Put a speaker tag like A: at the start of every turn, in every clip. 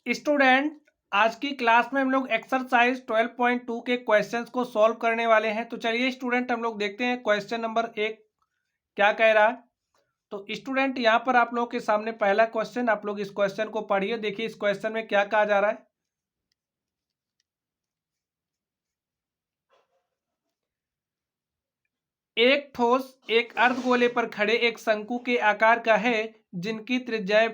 A: Student, आज की class में हम लोग एक्सरसाइज 12.2 के क्वेश्चंस को सॉल्व करने वाले हैं। तो चलिए स्टूडेंट, हम लोग देखते हैं क्वेश्चन नंबर 1 क्या कह रहा है। तो स्टूडेंट, यहाँ पर आप लोगों के सामने पहला क्वेश्चन, आप लोग इस क्वेश्चन को पढ़िए। देखिए इस क्वेश्चन में क्या कहा जा रहा है। एक ठोस एक अर्धगोले पर खड़े एक शंकु के आकार का है, जिनकी त्रिज्या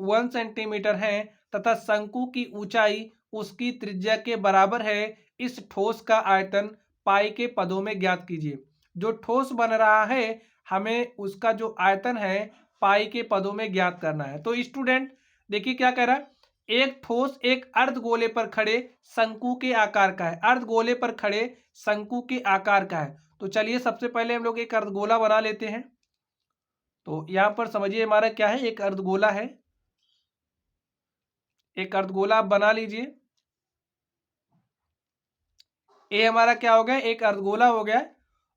A: 1 सेंटीमीटर है तथा शंकु की ऊंचाई उसकी त्रिज्या के बराबर है। इस ठोस का आयतन पाई के पदों में ज्ञात कीजिए। जो ठोस बन रहा है, हमें उसका जो आयतन है पाई के पदों में ज्ञात करना है। तो स्टूडेंट देखिए क्या कह रहा है। एक ठोस एक अर्धगोले पर खड़े शंकु के आकार का है। अर्धगोले पर खड़े शंकु के आकार का है। तो चलिए सबसे पहले हम लोग एक अर्धगोला बना लेते हैं। तो यहां पर समझिए हमारा क्या है, एक अर्धगोला है। एक अर्धगोला आप बना लीजिए। ये हमारा क्या हो गया, एक अर्धगोला हो गया।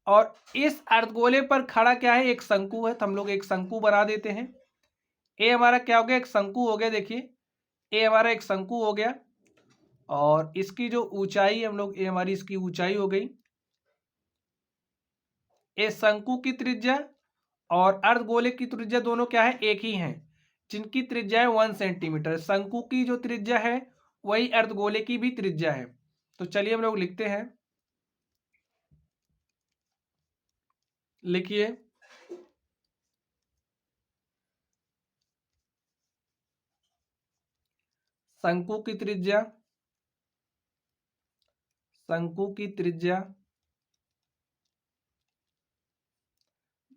A: और इस अर्धगोले पर खड़ा क्या है, एक शंकु है। तो हम लोग एक शंकु बना देते हैं। ये हमारा क्या हो गया, एक शंकु हो गया। देखिए ये हमारा एक शंकु हो गया। और इसकी जो ऊंचाई हम लोग, ये हमारी इसकी ऊंचाई हो गई। ये शंकु की त्रिज्या और अर्धगोले की त्रिज्या दोनों क्या है, एक ही हैं, जिनकी त्रिज्या है 1 सेंटीमीटर। शंकु की जो त्रिज्या है वही अर्धगोले की भी त्रिज्या है। तो चलिए हम लोग लिखते हैं। लिखिए शंकु की त्रिज्या, शंकु की त्रिज्या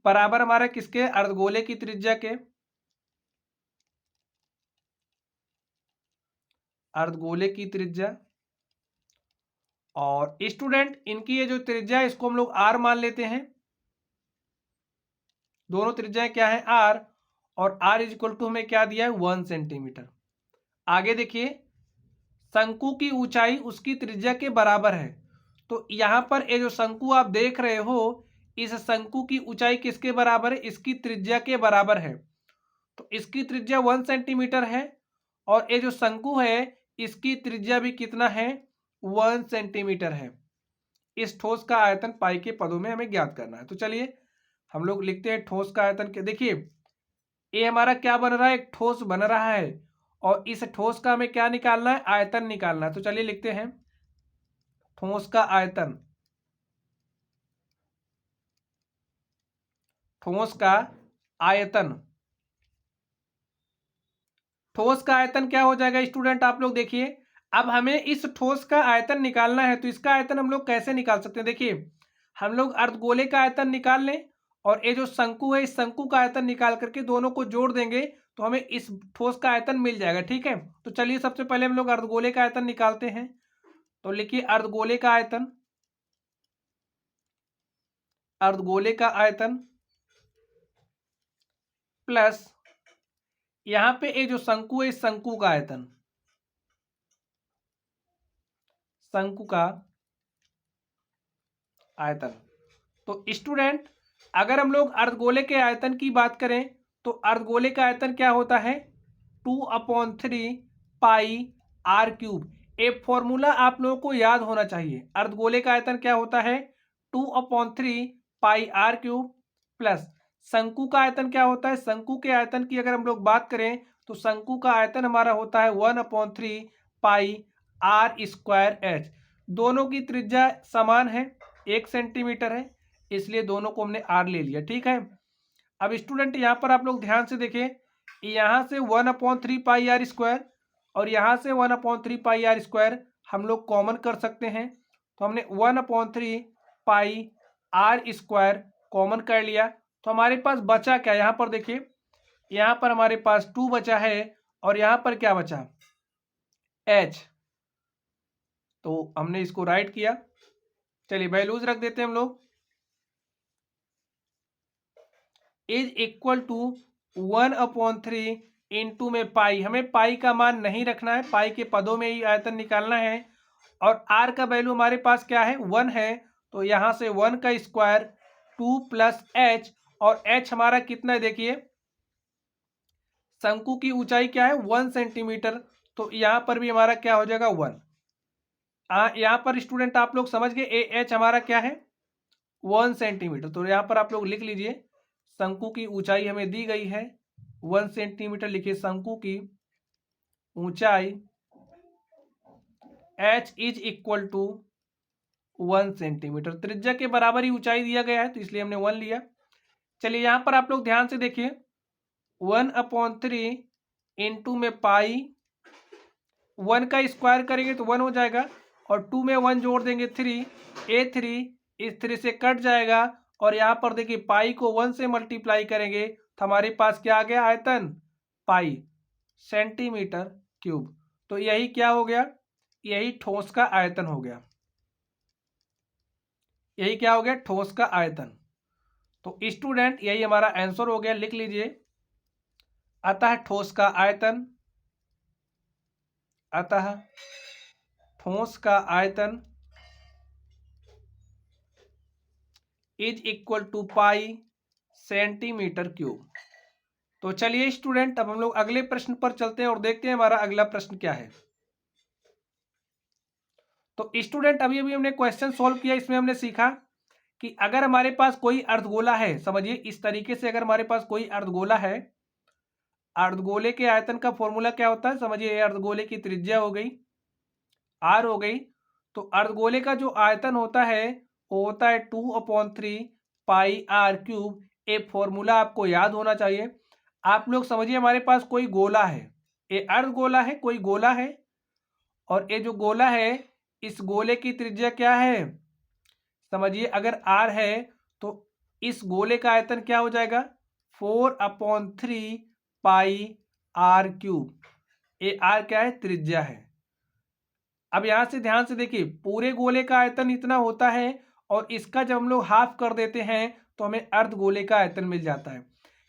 A: बराबर हमारा किसके, अर्धगोले की त्रिज्या के। अर्धगोले की त्रिज्या। और स्टूडेंट इनकी ये जो त्रिज्या है इसको हम लोग आर मान लेते हैं। दोनों त्रिज्याएं क्या है, आर। और आर इज इक्वल टू हमें क्या दिया है, 1 सेंटीमीटर। आगे देखिए, शंकु की ऊंचाई उसकी त्रिज्या के बराबर है। तो यहां पर ये जो शंकु आप देख रहे हो, इस शंकु की ऊंचाई किसके बराबर है, इसकी त्रिज्या के बराबर है। तो इसकी त्रिज्या 1 सेंटीमीटर है। और ये जो शंकु है इसकी त्रिज्या भी कितना है, 1 सेंटीमीटर है। इस ठोस का आयतन पाई के पदों में हमें ज्ञात करना है। तो चलिए हम लोग लिखते हैं ठोस का आयतन के। देखिए ये हमारा क्या बन रहा है, एक ठोस बन रहा है। और इस ठोस का हमें क्या निकालना है, आयतन निकालना है। तो चलिए लिखते हैं ठोस का आयतन। ठोस का आयतन। ठोस का आयतन क्या हो जाएगा स्टूडेंट, आप लोग देखिए। अब हमें इस ठोस का आयतन निकालना है। तो इसका आयतन हम लोग कैसे निकाल सकते हैं, देखिए हम लोग अर्धगोले का आयतन निकाल लें और ये जो शंकु है इस शंकु का आयतन निकाल करके दोनों को जोड़ देंगे तो हमें इस ठोस का आयतन मिल जाएगा। ठीक है, तो चलिए सबसे पहले हम लोग अर्धगोले का आयतन निकालते हैं। तो लिखिए अर्धगोले का आयतन। अर्धगोले का आयतन प्लस यहां पे ये जो शंकु है इस शंकु का आयतन। शंकु का आयतन। तो स्टूडेंट अगर हम लोग अर्धगोले के आयतन की बात करें तो अर्धगोले का आयतन क्या होता है, 2/3 पाई आर क्यूब। एक फॉर्मूला आप लोगों को याद होना चाहिए। अर्धगोले का आयतन क्या होता है, 2/3 पाई आर क्यूब प्लस शंकु का आयतन क्या होता है। शंकु के आयतन की अगर हम लोग बात करें तो शंकु का आयतन हमारा होता है 1/3 पाई आर स्क्वायर एच। दोनों की त्रिज्या समान है, 1 सेंटीमीटर है, इसलिए दोनों को हमने आर ले लिया। ठीक है, अब स्टूडेंट यहाँ पर आप लोग ध्यान से देखें, यहाँ से 1/3 पाई आर स्क्वायर और यहाँ से 1/3 पाई आर स्क्वायर हम लोग कॉमन कर सकते हैं। तो हमने 1/3 पाई आर स्क्वायर कॉमन कर लिया। तो हमारे पास बचा क्या, यहाँ पर देखिए, यहाँ पर हमारे पास 2 बचा है और यहाँ पर क्या बचा, h। तो हमने इसको राइट किया। चलिए वैल्यूज रख देते हैं हम लोग। इज इक्वल टू 1/3 इंटू में पाई। हमें पाई का मान नहीं रखना है, पाई के पदों में ही आयतन निकालना है। और आर का वैल्यू हमारे पास क्या है, 1 है। तो यहाँ से 1 का स्क्वायर 2 प्लस एच। और एच हमारा कितना है, देखिए शंकु की ऊंचाई क्या है, 1 सेंटीमीटर। तो यहाँ पर भी हमारा क्या हो जाएगा 1। यहाँ पर स्टूडेंट आप लोग समझ गए ए एच हमारा क्या है 1 सेंटीमीटर। तो यहाँ पर आप लोग लिख लीजिए शंकु की ऊंचाई हमें दी गई है 1 सेंटीमीटर। लिखिए शंकु की ऊंचाई h is equal to 1 centimetre. त्रिज्या के बराबर ही ऊंचाई दिया गया है तो इसलिए हमने 1 लिया। चलिए यहाँ पर आप लोग ध्यान से देखिए 1/3 इंटू में पाई, 1 का स्क्वायर करेंगे तो 1 हो जाएगा और 2 में 1 जोड़ देंगे 3, A3 इस 3 से कट जाएगा और यहाँ पर देखिए पाई को 1 से मल्टीप्लाई करेंगे तो हमारे पास क्या आ गया आयतन पाई सेंटीमीटर क्यूब। तो यही क्या हो गया, यही ठोस का आयतन हो गया। यही क्या हो गया ठोस का आयतन। तो स्टूडेंट यही हमारा आंसर हो गया, लिख लीजिए। अतः ठोस का आयतन, अतः ठोस का आयतन is equal to pi centimetre cube. तो चलिए स्टूडेंट अब हम लोग अगले प्रश्न पर चलते हैं और देखते हैं हमारा अगला प्रश्न क्या है। तो स्टूडेंट अभी अभी हमने क्वेश्चन सॉल्व किया, इसमें हमने सीखा कि अगर हमारे पास कोई अर्धगोला है, समझिए इस तरीके से अगर हमारे पास कोई अर्धगोला है, अर्धगोले के आयतन का फॉर्मूला क्या होता है, समझिए अर्धगोले की त्रिज्या हो गई r हो गई। तो अर्धगोले का जो आयतन होता है वो होता है 2/3 पाई आर क्यूब। ये फॉर्मूला आपको याद होना चाहिए। आप लोग समझिए हमारे पास कोई गोला है, ये अर्धगोला है, कोई गोला है और ये जो गोला है इस गोले की त्रिज्या क्या है, समझिए अगर r है तो इस गोले का आयतन क्या हो जाएगा 4/3 पाई आर क्यूब। ये r क्या है त्रिज्या है। अब यहां से ध्यान से देखिए पूरे गोले का आयतन इतना होता है और इसका जब हम लोग हाफ कर देते हैं तो हमें अर्धगोले का आयतन मिल जाता है।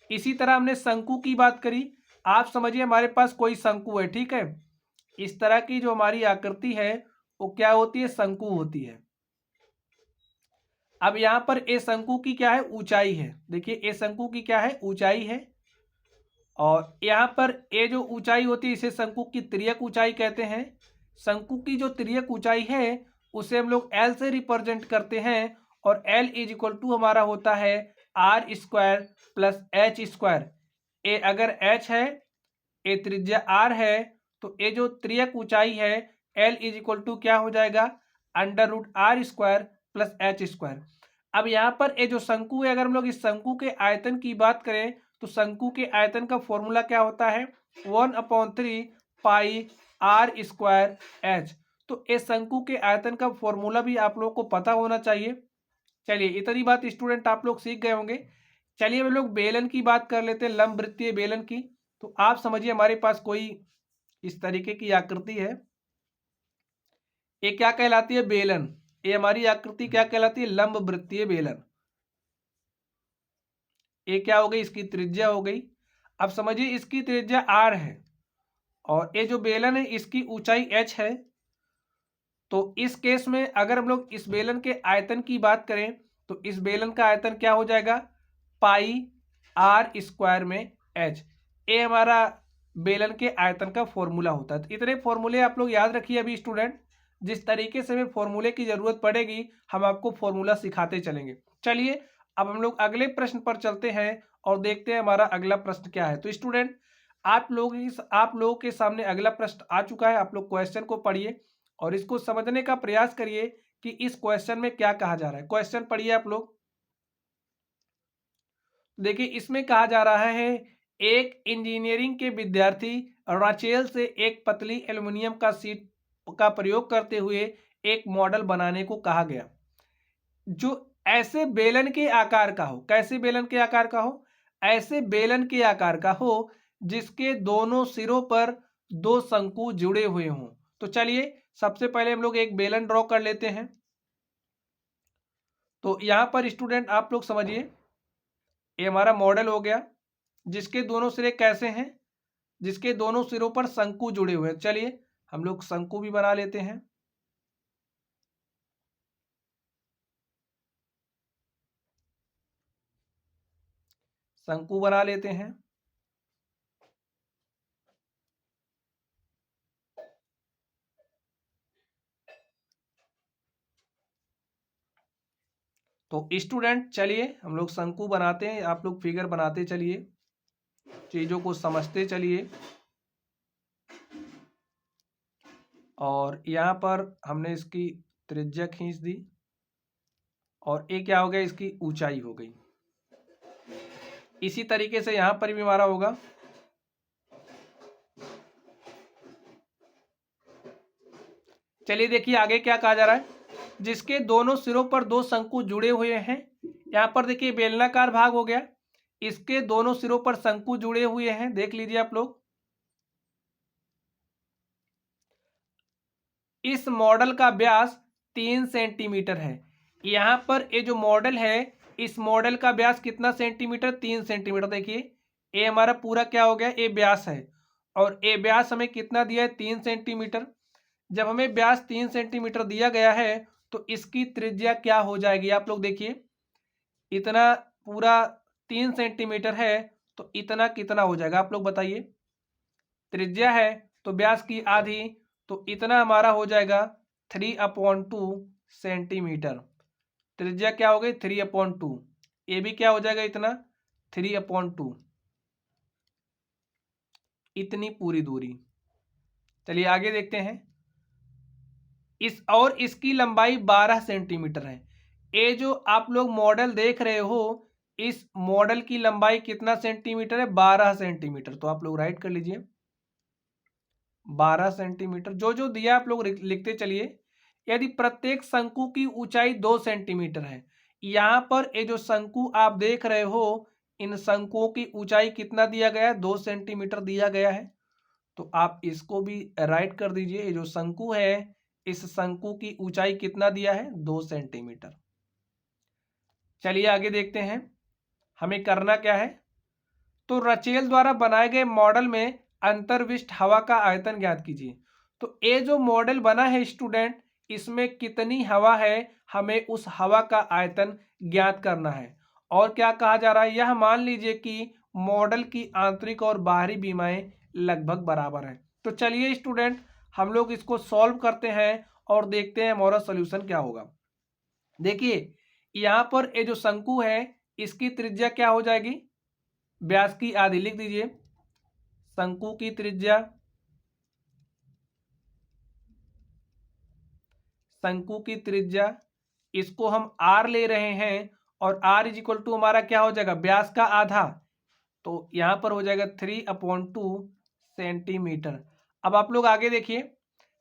A: इसी तरह हमने शंकु की बात करी। आप समझिए हमारे पास कोई शंकु है, ठीक है, इस तरह की जो हमारी आकृति है वो क्या होती है शंकु होती है। अब यहाँ पर ए शंकु की क्या है ऊंचाई है, देखिए ए शंकु की क्या है ऊंचाई है और यहाँ पर ए जो ऊंचाई होती है इसे शंकु की तिर्यक ऊंचाई कहते हैं। शंकु की जो तिर्यक ऊंचाई है उसे हम लोग एल से रिप्रेजेंट करते हैं और एल इज इक्वल टू हमारा होता है R square plus H square. A अगर एच है, ए त्रिज्या आर है, तो ए जो तिर्यक ऊंचाई है एल इज इक्वल टू क्या हो जाएगा √r square plus H square. अब यहाँ पर ये जो शंकु है, अगर हम लोग इस शंकु के आयतन की बात करें तो शंकु के आयतन का फॉर्मूला क्या होता है 1/3 पाई आर स्क्वायर एच। तो इस शंकु के आयतन का फॉर्मूला भी आप लोग को पता होना चाहिए। चलिए इतनी बात स्टूडेंट आप लोग सीख गए होंगे। चलिए हम लोग बेलन की बात कर लेते हैं, लंब वृत्तीय बेलन की। तो आप समझिए हमारे पास कोई इस तरीके की आकृति है, ये क्या कहलाती है बेलन। ये हमारी आकृति क्या कहलाती है लंब वृत्तीय बेलन। ये क्या हो गई इसकी त्रिज्या हो गई। अब समझिए इसकी त्रिज्या r है और ये जो बेलन है इसकी ऊंचाई h है। तो इस केस में अगर हम लोग इस बेलन के आयतन की बात करें तो इस बेलन का आयतन क्या हो जाएगा पाई आर स्क्वायर में h। ये हमारा बेलन के आयतन का फॉर्मूला होता है। तो इतने फॉर्मूले आप लोग याद रखिए। अभी स्टूडेंट जिस तरीके से हमें फॉर्मूले की जरूरत पड़ेगी हम आपको फॉर्मूला सिखाते चलेंगे। चलिए अब हम लोग अगले प्रश्न पर चलते हैं और देखते हैं हमारा अगला प्रश्न क्या है। तो स्टूडेंट आप लोगों के सामने अगला प्रश्न आ चुका है। आप लोग क्वेश्चन को पढ़िए और इसको समझने का प्रयास करिए कि इस क्वेश्चन में क्या कहा जा रहा है। क्वेश्चन पढ़िए आप लोग। देखिए इसमें कहा जा रहा है एक इंजीनियरिंग के विद्यार्थी राचेल से एक पतली एल्युमिनियम का सीट का प्रयोग करते हुए एक मॉडल बनाने को कहा गया जो ऐसे बेलन के आकार का हो। कैसे बेलन के आकार का हो, ऐसे बेलन के आकार का हो जिसके दोनों सिरों पर दो शंकु जुड़े हुए हों। तो चलिए सबसे पहले हम लोग एक बेलन ड्रॉ कर लेते हैं। तो यहां पर स्टूडेंट आप लोग समझिए ये हमारा मॉडल हो गया जिसके दोनों सिरे कैसे हैं, जिसके दोनों सिरों पर शंकु जुड़े हुए हैं। चलिए हम लोग शंकु भी बना लेते हैं। शंकु बना लेते हैं। तो स्टूडेंट चलिए हम लोग शंकु बनाते हैं, आप लोग फिगर बनाते चलिए, चीज़ों को समझते चलिए। और यहाँ पर हमने इसकी त्रिज्या खींच दी और ये क्या हो गया, इसकी ऊंचाई हो गई। इसी तरीके से यहाँ पर भी हमारा होगा। चलिए देखिए आगे क्या कहा जा रहा है, जिसके दोनों सिरों पर दो शंकु जुड़े हुए हैं। यहाँ पर देखिए बेलनाकार भाग हो गया, इसके दोनों सिरों पर शंकु जुड़े हुए हैं, देख लीजिए आप लोग। इस मॉडल का व्यास 3 सेंटीमीटर है। यहाँ पर ये जो मॉडल है, इस मॉडल का व्यास कितना सेंटीमीटर, 3 सेंटीमीटर। देखिए ये हमारा पूरा क्या हो गया, ये व्यास है और ये व्यास हमें कितना दिया है, 3 सेंटीमीटर। जब हमें व्यास 3 सेंटीमीटर दिया गया है तो इसकी त्रिज्या क्या हो जाएगी, आप लोग देखिए। इतना पूरा 3 सेंटीमीटर है तो इतना कितना हो जाएगा, आप लोग बताइए। त्रिज्या है तो व्यास की आधी, तो इतना हमारा हो जाएगा 3/2 सेंटीमीटर। त्रिज्या क्या हो गई, 3/2। ये भी क्या हो जाएगा, इतना 3/2, इतनी पूरी दूरी। चलिए आगे देखते हैं। इसकी लंबाई 12 सेंटीमीटर है। ये जो आप लोग मॉडल देख रहे हो, इस मॉडल की लंबाई कितना सेंटीमीटर है, 12 सेंटीमीटर। तो आप लोग राइट कर लीजिए 12 सेंटीमीटर। जो जो दिया आप लोग लिखते चलिए। यदि प्रत्येक शंकु की ऊंचाई 2 सेंटीमीटर है, यहाँ पर ये जो शंकु आप देख रहे हो, इन शंकुओं की ऊंचाई कितना दिया गया है, 2 सेंटीमीटर दिया गया है। तो आप इसको भी राइट कर दीजिए। ये जो शंकु है, इस शंकु की ऊंचाई कितना दिया है, 2 सेंटीमीटर। चलिए आगे देखते हैं हमें करना क्या है। तो रचेल द्वारा बनाए गए मॉडल में अंतर्विष्ट हवा का आयतन ज्ञात कीजिए। तो ये जो मॉडल बना है स्टूडेंट, इसमें कितनी हवा है, हमें उस हवा का आयतन ज्ञात करना है। और क्या कहा जा रहा है, यह मान लीजिए कि मॉडल की आंतरिक और बाहरी विमाएं लगभग बराबर है। तो चलिए स्टूडेंट हम लोग इसको सॉल्व करते हैं और देखते हैं हमारा सोल्यूशन क्या होगा। देखिए यहाँ पर ये जो शंकु है, इसकी त्रिज्या क्या हो जाएगी, व्यास की आधी, लिख दीजिए। शंकु की त्रिज्या, शंकु की त्रिज्या, इसको हम r ले रहे हैं और r इज इक्वल टू हमारा क्या हो जाएगा, व्यास का आधा। तो यहां पर हो जाएगा 3/2 सेंटीमीटर। अब आप लोग आगे देखिए,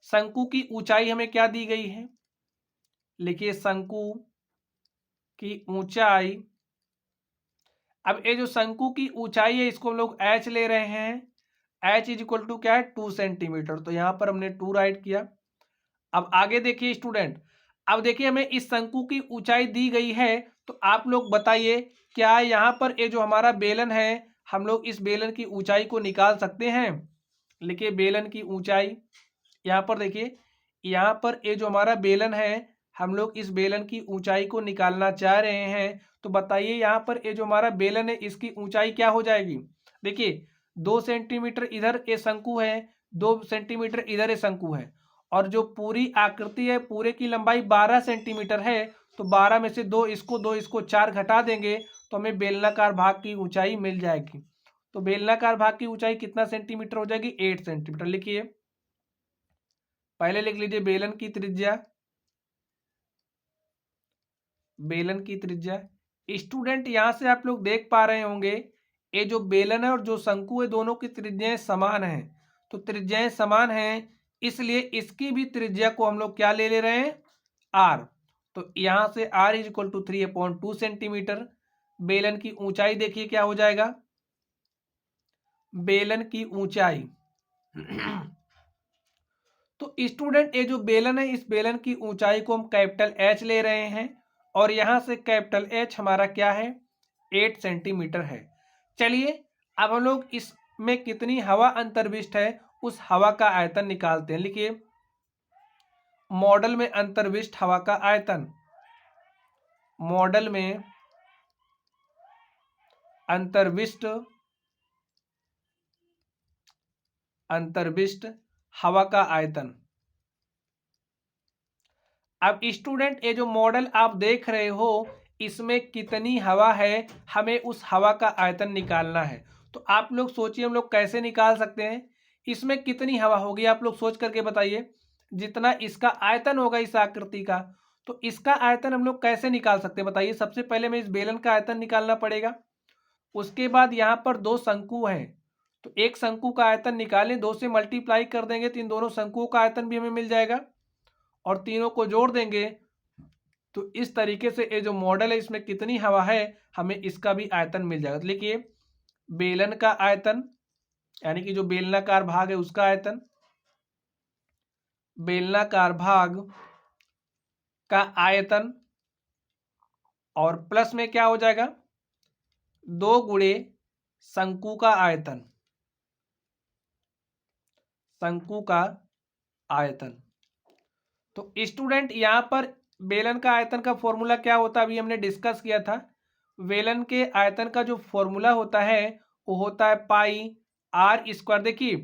A: शंकु की ऊंचाई हमें क्या दी गई है, लिखिए शंकु की ऊंचाई। अब ये जो शंकु की ऊंचाई है, इसको हम लोग h ले रहे हैं। h इज इक्वल टू क्या है, 2 सेंटीमीटर। तो यहां पर हमने 2 राइट किया। अब आगे देखिए स्टूडेंट, अब देखिए हमें इस शंकु की ऊंचाई दी गई है, तो आप लोग बताइए क्या यहाँ पर ये जो हमारा बेलन है, हम लोग इस बेलन की ऊंचाई को निकाल सकते हैं। लिखिए बेलन की ऊंचाई, यहाँ पर देखिए, यहाँ पर ये जो हमारा बेलन है, हम लोग इस बेलन की ऊंचाई को निकालना चाह रहे हैं। तो बताइए यहाँ पर ये जो हमारा बेलन है, इसकी ऊंचाई क्या हो जाएगी। देखिए 2 सेंटीमीटर इधर ये शंकु है, 2 सेंटीमीटर इधर ये शंकु है, और जो पूरी आकृति है, पूरे की लंबाई 12 सेंटीमीटर है। तो 12 में से 2 इसको 4 घटा देंगे तो हमें बेलनाकार भाग की ऊंचाई मिल जाएगी। तो बेलनाकार भाग की ऊंचाई कितना सेंटीमीटर हो जाएगी, 8 सेंटीमीटर। लिखिए, पहले लिख लीजिए बेलन की त्रिज्या, बेलन की त्रिज्या। स्टूडेंट यहां से आप लोग देख पा रहे होंगे, ये जो बेलन है और जो शंकु है, दोनों की त्रिज्याएं समान हैं। तो त्रिज्याएं समान हैं, इसलिए इसकी भी त्रिज्या को हम लोग क्या ले रहे हैं, r। तो यहां से r is equal to 3/2 centimetre. बेलन की ऊंचाई देखिए क्या हो जाएगा, बेलन की ऊंचाई। तो स्टूडेंट ये जो बेलन है, इस बेलन की ऊंचाई को हम कैपिटल H ले रहे हैं और यहां से कैपिटल H हमारा क्या है, 8 सेंटीमीटर है। चलिए अब हम लोग इसमें कितनी हवा अंतर्विष्ट है, उस हवा का आयतन निकालते हैं। लिखिए मॉडल में अंतर्विष्ट हवा का आयतन, मॉडल में अंतर्विष्ट हवा का आयतन। अब स्टूडेंट ये जो मॉडल आप देख रहे हो, इसमें कितनी हवा है, हमें उस हवा का आयतन निकालना है। तो आप लोग सोचिए हम लोग कैसे निकाल सकते हैं, इसमें कितनी हवा होगी आप लोग सोच करके बताइए। जितना इसका आयतन होगा इस आकृति का, तो इसका आयतन हम लोग कैसे निकाल सकते हैं बताइए। सबसे पहले हमें इस बेलन का आयतन निकालना पड़ेगा। उसके बाद यहाँ पर दो शंकु हैं, तो एक शंकु का आयतन निकालें, 2 से मल्टीप्लाई कर देंगे तो इन दोनों शंकुओं का आयतन भी हमें मिल जाएगा, और तीनों को जोड़ देंगे तो इस तरीके से ये जो मॉडल है इसमें कितनी हवा है, हमें इसका भी आयतन मिल जाएगा। तो लिखिए बेलन का आयतन, यानी कि जो बेलनाकार भाग है उसका आयतन, बेलनाकार भाग का आयतन, और प्लस में क्या हो जाएगा, 2 गुणे शंकु का आयतन, शंकु का आयतन। तो स्टूडेंट यहाँ पर बेलन का आयतन का फॉर्मूला क्या होता है, अभी हमने डिस्कस किया था। बेलन के आयतन का जो फॉर्मूला होता है वो होता है पाई आर स्क्वायर। देखिए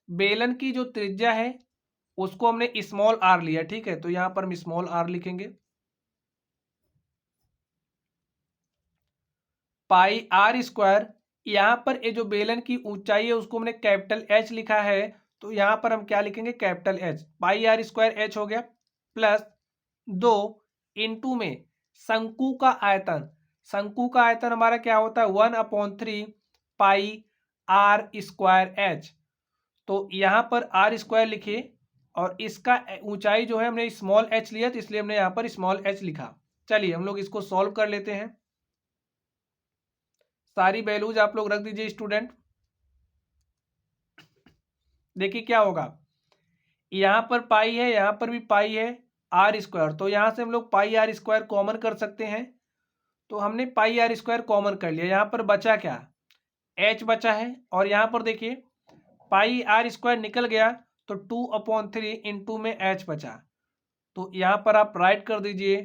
A: बेलन की जो त्रिज्या है उसको हमने स्मॉल आर लिया, ठीक है, तो यहां पर हम स्मॉल आर लिखेंगे, पाई आर स्क्वायर। यहां पर ये जो बेलन की ऊंचाई है उसको हमने कैपिटल एच लिखा है, तो यहां पर हम क्या लिखेंगे, capital H, pi r square H हो गया, प्लस 2 इंटू में शंकु का आयतन। शंकु का आयतन हमारा क्या होता है, 1/3 पाई आर स्क्वायर एच। तो यहां पर आर स्क्वायर लिखिए, और इसका ऊंचाई जो है हमने स्मॉल एच लिया, तो इसलिए हमने यहां पर स्मॉल एच लिखा। चलिए हम लोग इसको सॉल्व कर लेते हैं। सारी वैल्यूज आप लोग रख दीजिए स्टूडेंट। देखिए क्या होगा, यहां पर पाई है, यहां पर भी पाई है, आर स्क्वायर, तो यहां से हम लोग पाई आर स्क्वायर कॉमन कर सकते हैं, तो हमने पाई आर स्क्वायर कॉमन कर लिया। यहां पर बचा क्या, एच बचा है, और यहां पर देखिए पाई आर स्क्वायर निकल गया तो 2/3 इंटू में एच बचा, तो यहां पर आप राइट कर दीजिए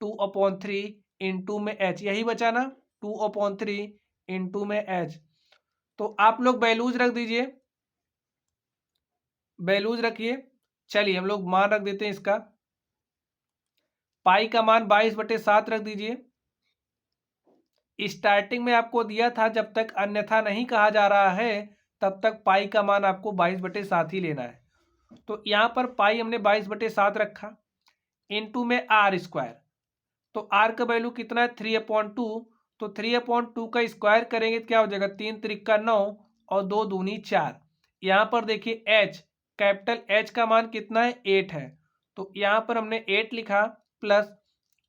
A: 2/3 इंटू में एच, यही बचा ना, 2/3 इंटू में एच। तो आप लोग वैल्यूज रख दीजिए, वैल्यूज रखिए। चलिए हम लोग मान रख देते हैं इसका, पाई का मान 22/7 रख दीजिए। स्टार्टिंग में आपको दिया था जब तक अन्यथा नहीं कहा जा रहा है तब तक पाई का मान आपको 22/7 ही लेना है। तो यहाँ पर पाई हमने 22/7 रखा, इंटू में आर स्क्वायर, तो आर का वैल्यू कितना है, 3/2, तो 3/2 का स्क्वायर करेंगे तो क्या हो जाएगा, 3 त्रिक 9 और 2 दूनी 4। यहाँ पर देखिए एच, कैपिटल एच का मान कितना है, 8 है, तो यहाँ पर हमने 8 लिखा, प्लस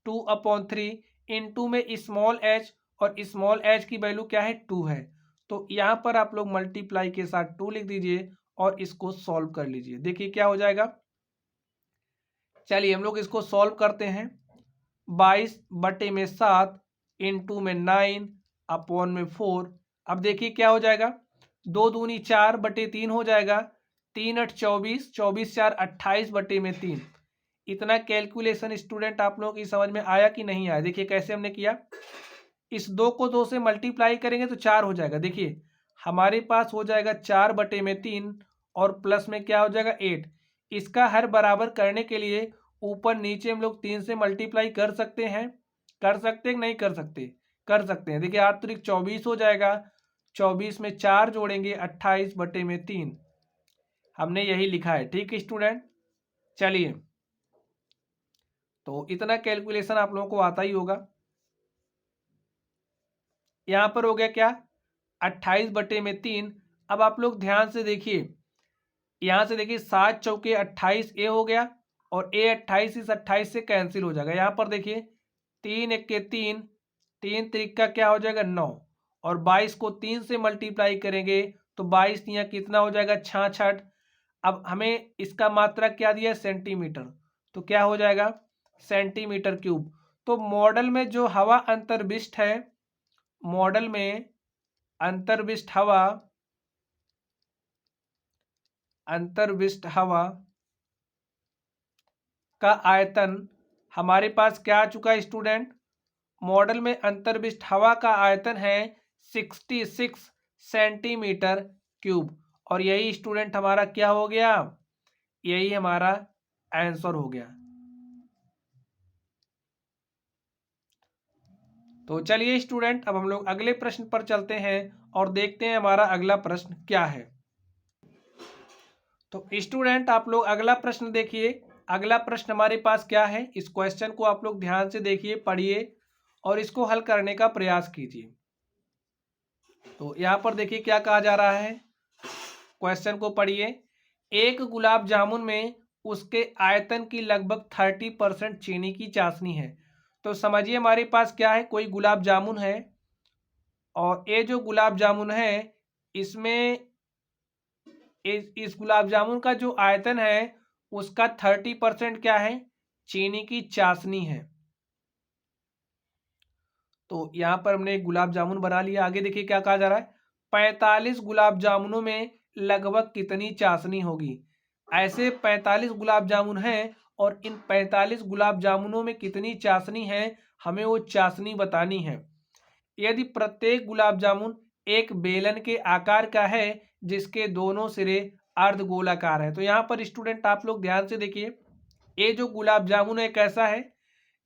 A: 2/3 इंटू में स्मॉल एच, और स्मॉल एच की वैल्यू क्या है, 2 है, तो यहाँ पर आप लोग मल्टीप्लाई के साथ 2 लिख दीजिए और इसको सॉल्व कर लीजिए। देखिए क्या हो जाएगा, चलिए हम लोग इसको सॉल्व करते हैं। 22/7 इंटू में 9 अपॉन में 4। अब देखिए क्या हो जाएगा, 2 दूनी 4/3 हो जाएगा, 3 8 24, 24 4 28/3। इतना कैलकुलेशन स्टूडेंट आप लोगों की समझ में आया कि नहीं आया। देखिए कैसे हमने किया, इस 2 को 2 से मल्टीप्लाई करेंगे तो 4 हो जाएगा। देखिए हमारे पास हो जाएगा 4/3 और प्लस में क्या हो जाएगा, 8। इसका हर बराबर करने के लिए ऊपर नीचे हम लोग 3 से मल्टीप्लाई कर सकते हैं, कर सकते हैं नहीं कर सकते, कर सकते हैं। देखिए 8 त्रिक 24 हो जाएगा, 24 में 4 जोड़ेंगे 28/3, हमने यही लिखा है, ठीक है स्टूडेंट। चलिए तो इतना कैलकुलेशन आप लोगों को आता ही होगा। यहां पर हो गया क्या, 28/3। अब आप लोग ध्यान से देखिए, यहां से देखिए 7 चौके 28 ए हो गया, और ए 28 इस 28 से कैंसिल हो जाएगा। यहाँ पर देखिए 3 1 के 3, 3 त्रिक का क्या हो जाएगा, 9, और 22 को 3 से मल्टीप्लाई करेंगे तो 22 यहाँ कितना हो जाएगा, 66। अब हमें इसका मात्रा क्या दिया, सेंटीमीटर, तो क्या हो जाएगा, सेंटीमीटर क्यूब। तो मॉडल में जो हवा अंतर्विष्ट है, मॉडल में अंतर्विष्ट हवा, अंतर्विष्ट हवा का आयतन हमारे पास क्या आ चुका है स्टूडेंट, मॉडल में अंतर्विष्ट हवा का आयतन है 66 सेंटीमीटर क्यूब, और यही स्टूडेंट हमारा क्या हो गया, यही हमारा आंसर हो गया। तो चलिए स्टूडेंट, अब हम लोग अगले प्रश्न पर चलते हैं और देखते हैं हमारा अगला प्रश्न क्या है। तो स्टूडेंट, आप लोग अगला प्रश्न देखिए। अगला प्रश्न हमारे पास क्या है, इस क्वेश्चन को आप लोग ध्यान से देखिए, पढ़िए और इसको हल करने का प्रयास कीजिए। तो यहाँ पर देखिए क्या कहा जा रहा है, क्वेश्चन को पढ़िए। एक गुलाब जामुन में उसके आयतन की लगभग 30% चीनी की चाशनी है। तो समझिए हमारे पास क्या है, कोई गुलाब जामुन है और ये जो गुलाब जामुन है इसमें इस गुलाब जामुन का जो आयतन है उसका 30% क्या है, चीनी की चाशनी है। तो यहाँ पर हमने एक गुलाब जामुन बना लिया। आगे देखिए क्या कहा जा रहा है, 45 गुलाब जामुनों में लगभग कितनी चाशनी होगी। ऐसे 45 गुलाब जामुन हैं और इन 45 गुलाब जामुनों में कितनी चाशनी है, हमें वो चाशनी बतानी है। यदि प्रत्येक गुलाब जामुन एक बेलन के आकार का है जिसके दोनों सिरे अर्धगोलाकार है। तो यहाँ पर स्टूडेंट आप लोग ध्यान से देखिए, ये जो गुलाब जामुन है कैसा है,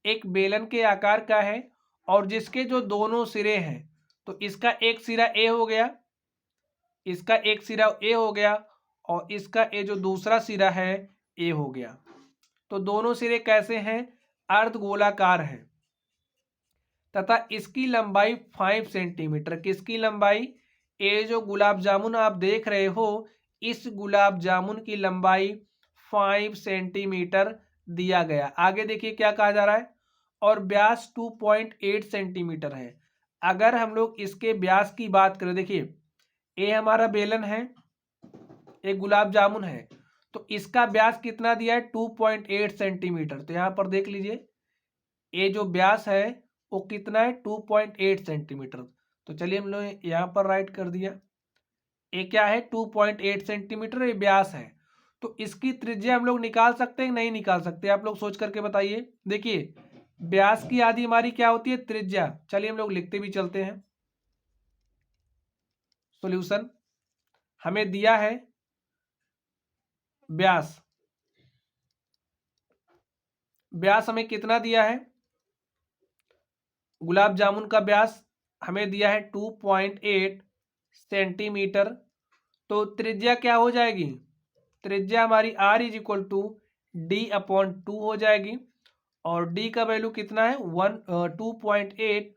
A: एक बेलन के आकार का है और जिसके जो दोनों सिरे हैं, तो इसका एक सिरा ए हो गया, इसका एक सिरा ए हो गया और इसका ए जो दूसरा सिरा है ए हो गया। तो दोनों सिरे कैसे हैं, अर्धगोलाकार है तथा इसकी लंबाई 5 सेंटीमीटर। किसकी लंबाई, ये जो गुलाब जामुन आप देख रहे हो इस गुलाब जामुन की लंबाई 5 सेंटीमीटर दिया गया। आगे देखिए क्या कहा जा रहा है, और व्यास 2.8 सेंटीमीटर है। अगर हम लोग इसके व्यास की बात करें, देखिए ये हमारा बेलन है, एक गुलाब जामुन है, तो इसका व्यास कितना दिया है 2.8 सेंटीमीटर। तो यहाँ पर देख लीजिए ये जो व्यास है वो कितना है 2.8 सेंटीमीटर। तो चलिए हम लोग यहाँ पर राइट कर दिया, ये क्या है 2.8 सेंटीमीटर ये व्यास है। तो इसकी त्रिज्या हम लोग निकाल सकते हैं नहीं निकाल सकते, आप लोग सोच करके बताइए। देखिए व्यास की आधी हमारी क्या होती है, त्रिज्या। चलिए हम लोग लिखते भी चलते हैं। सॉल्यूशन हमें दिया है व्यास, व्यास हमें कितना दिया है, गुलाब जामुन का व्यास हमें दिया है 2.8 सेंटीमीटर। तो त्रिज्या क्या हो जाएगी, त्रिज्या हमारी r is equal to d/2 हो जाएगी और d का वैल्यू कितना है 2.8।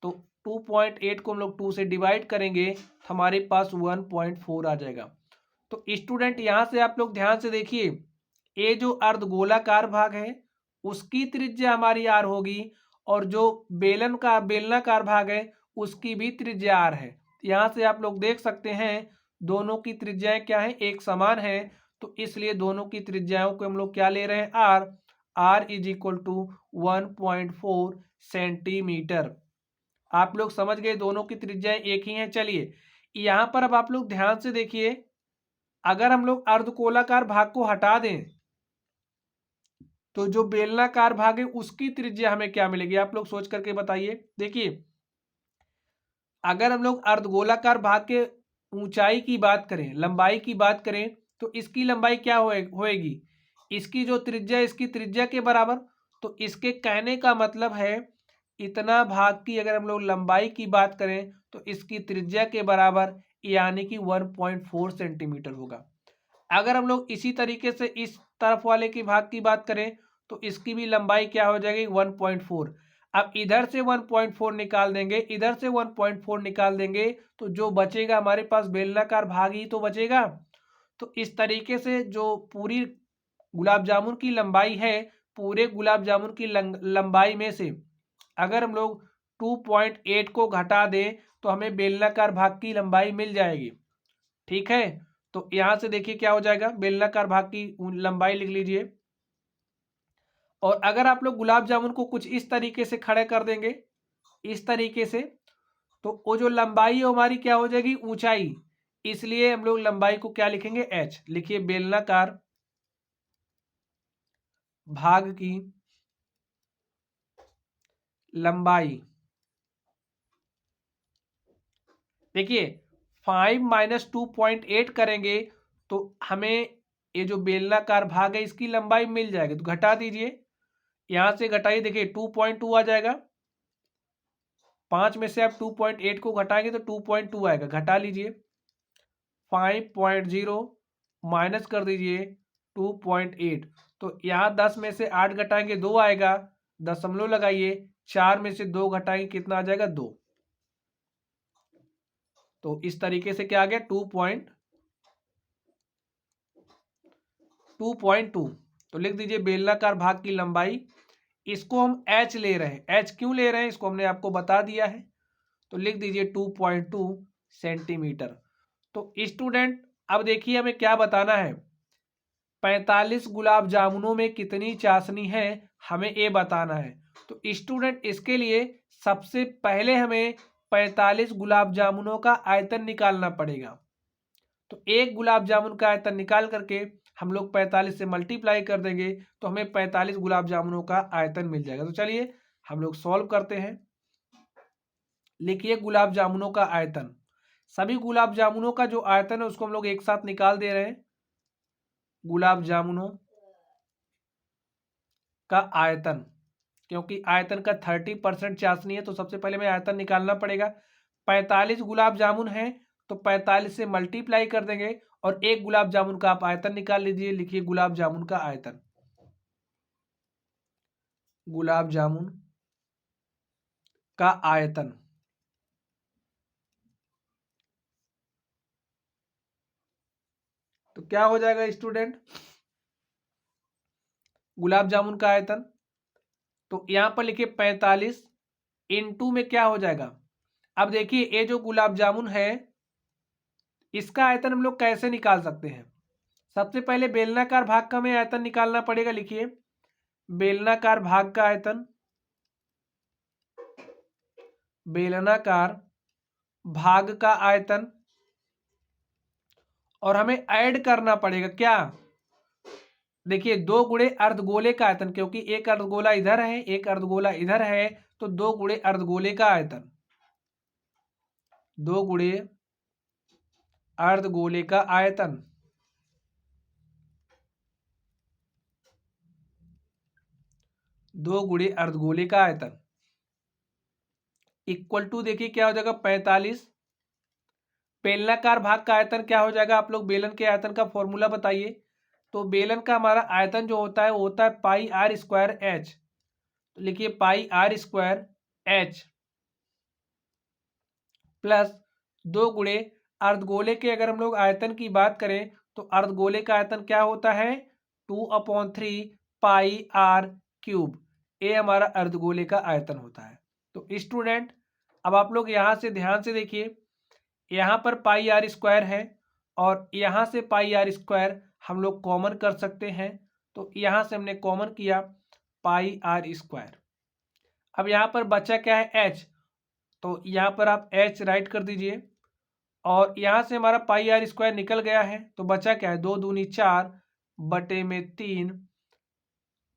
A: तो 2.8 को हम लोग 2 से डिवाइड करेंगे तो हमारे पास 1.4 आ जाएगा। तो स्टूडेंट यहाँ से आप लोग ध्यान से देखिए, ये जो अर्धगोलाकार भाग है उसकी त्रिज्या हमारी r होगी और जो बेलनाकार भाग है उसकी भी त्रिज्या r है। यहाँ से आप लोग देख सकते हैं दोनों की त्रिज्याएं क्या है, एक समान है। तो इसलिए दोनों की त्रिज्याओं को हम लोग क्या ले रहे हैं, r is equal to 1.4 centimetre. आप लोग समझ गए दोनों की त्रिज्याएं एक ही हैं। चलिए यहाँ पर अब आप लोग ध्यान से देखिए, अगर हम लोग अर्धगोलाकार भाग को हटा दें तो जो बेलनाकार भाग है उसकी त्रिज्या हमें क्या मिलेगी, आप लोग सोच करके बताइए। देखिए अगर हम लोग अर्धगोलाकार भाग के ऊंचाई की बात करें, लंबाई की बात करें, तो इसकी लंबाई क्या होएगी, इसकी जो त्रिज्या इसकी त्रिज्या के बराबर। तो इसके कहने का मतलब है इतना भाग की अगर हम लोग लंबाई की बात करें तो इसकी त्रिज्या के बराबर, यानी कि 1.4 सेंटीमीटर होगा। अगर हम लोग इसी तरीके से इस तरफ वाले के भाग की बात करें तो इसकी भी लंबाई क्या हो जाएगी 1.4। अब इधर से 1.4 निकाल देंगे, इधर से 1.4 निकाल देंगे तो जो बचेगा हमारे पास बेलनाकार भाग ही तो बचेगा। तो इस तरीके से जो पूरी गुलाब जामुन की लंबाई है, पूरे गुलाब जामुन की लंबाई में से अगर हम लोग 2.8 को घटा दें तो हमें बेलनाकार भाग की लंबाई मिल जाएगी। ठीक है, तो यहां से देखिए क्या हो जाएगा, बेलनाकार भाग की लंबाई लिख लीजिए। और अगर आप लोग गुलाब जामुन को कुछ इस तरीके से खड़े कर देंगे, इस तरीके से, तो वो जो लंबाई है हमारी क्या हो जाएगी, ऊंचाई। इसलिए हम लोग लंबाई को क्या लिखेंगे, h। लिखिए बेलनाकार भाग की लंबाई। देखिए 5 माइनस 2.8 करेंगे तो हमें ये जो बेलनाकार भाग है इसकी लंबाई मिल जाएगी। तो घटा दीजिए, यहां से घटाइए, देखिए 2.2 आ जाएगा 5 में से आप 2.8 को घटाएंगे तो 2.2 आएगा, घटा लीजिए। 5.0 माइनस कर दीजिए 2.8, तो यहाँ 10 में से 8 घटाएंगे 2 आएगा, दशमलव लगाइए, 4 में से 2 घटाएंगे कितना आ जाएगा 2। तो इस तरीके से क्या आ गया 2.2। तो लिख दीजिए बेलनाकार भाग की लंबाई, इसको हम h ले रहे हैं। h क्यों ले रहे हैं इसको हमने आपको बता दिया है, तो लिख दीजिए 2.2 सेंटीमीटर। तो स्टूडेंट अब देखिए हमें क्या बताना है, 45 गुलाब जामुनों में कितनी चाशनी है, हमें ये बताना है। तो स्टूडेंट इसके लिए सबसे पहले हमें 45 गुलाब जामुनों का आयतन निकालना पड़ेगा। तो एक गुलाब जामुन का आयतन निकाल करके हम लोग 45 से मल्टीप्लाई कर देंगे तो हमें 45 गुलाब जामुनों का आयतन मिल जाएगा। तो चलिए हम लोग सॉल्व करते हैं। लिखिए गुलाब जामुनों का आयतन, सभी गुलाब जामुनों का जो आयतन है उसको हम लोग एक साथ निकाल दे रहे हैं। गुलाब जामुनों का आयतन, क्योंकि आयतन का 30% चाशनी है तो सबसे पहले हमें आयतन निकालना पड़ेगा। 45 गुलाब जामुन है तो 45 से मल्टीप्लाई कर देंगे और एक गुलाब जामुन का आप आयतन निकाल लीजिए। लिखिए गुलाब जामुन का आयतन, गुलाब जामुन का आयतन, तो क्या हो जाएगा स्टूडेंट गुलाब जामुन का आयतन, तो यहां पर लिखिए 45 इंटू में क्या हो जाएगा। अब देखिए ये जो गुलाब जामुन है इसका आयतन हम लोग कैसे निकाल सकते हैं। सबसे पहले बेलनाकार भाग का हमें आयतन निकालना पड़ेगा। लिखिए बेलनाकार भाग का आयतन, बेलनाकार भाग का आयतन, और हमें ऐड करना पड़ेगा क्या, देखिए 2 गुणे अर्धगोले का आयतन, क्योंकि एक अर्धगोला इधर है एक अर्धगोला इधर है, तो 2 गुणे अर्धगोले का आयतन, 2 गुणे अर्धगोले का आयतन, 2 गुणे अर्धगोले का आयतन इक्वल टू देखिए क्या हो जाएगा 45। बेलनाकार भाग का आयतन क्या हो जाएगा, आप लोग बेलन के आयतन का फॉर्मूला बताइए। तो बेलन का हमारा आयतन जो होता है वो होता है पाई आर स्क्वायर एच। तो लिखिए पाई आर स्क्वायर एच प्लस 2 गुणे अर्धगोले के अगर हम लोग आयतन की बात करें तो अर्धगोले का आयतन क्या होता है 2/3 पाई आर क्यूब, ये हमारा अर्धगोले का आयतन होता है। तो स्टूडेंट अब आप लोग यहाँ से ध्यान से देखिए, यहाँ पर पाई आर स्क्वायर है और यहाँ से पाई आर स्क्वायर हम लोग कॉमन कर सकते हैं। तो यहाँ से हमने कॉमन किया पाई आर स्क्वायर। अब यहाँ पर बचा क्या है एच, तो यहाँ पर आप एच राइट कर दीजिए और यहाँ से हमारा पाई आर स्क्वायर निकल गया है तो बचा क्या है 2 दूनी 4 बटे में 3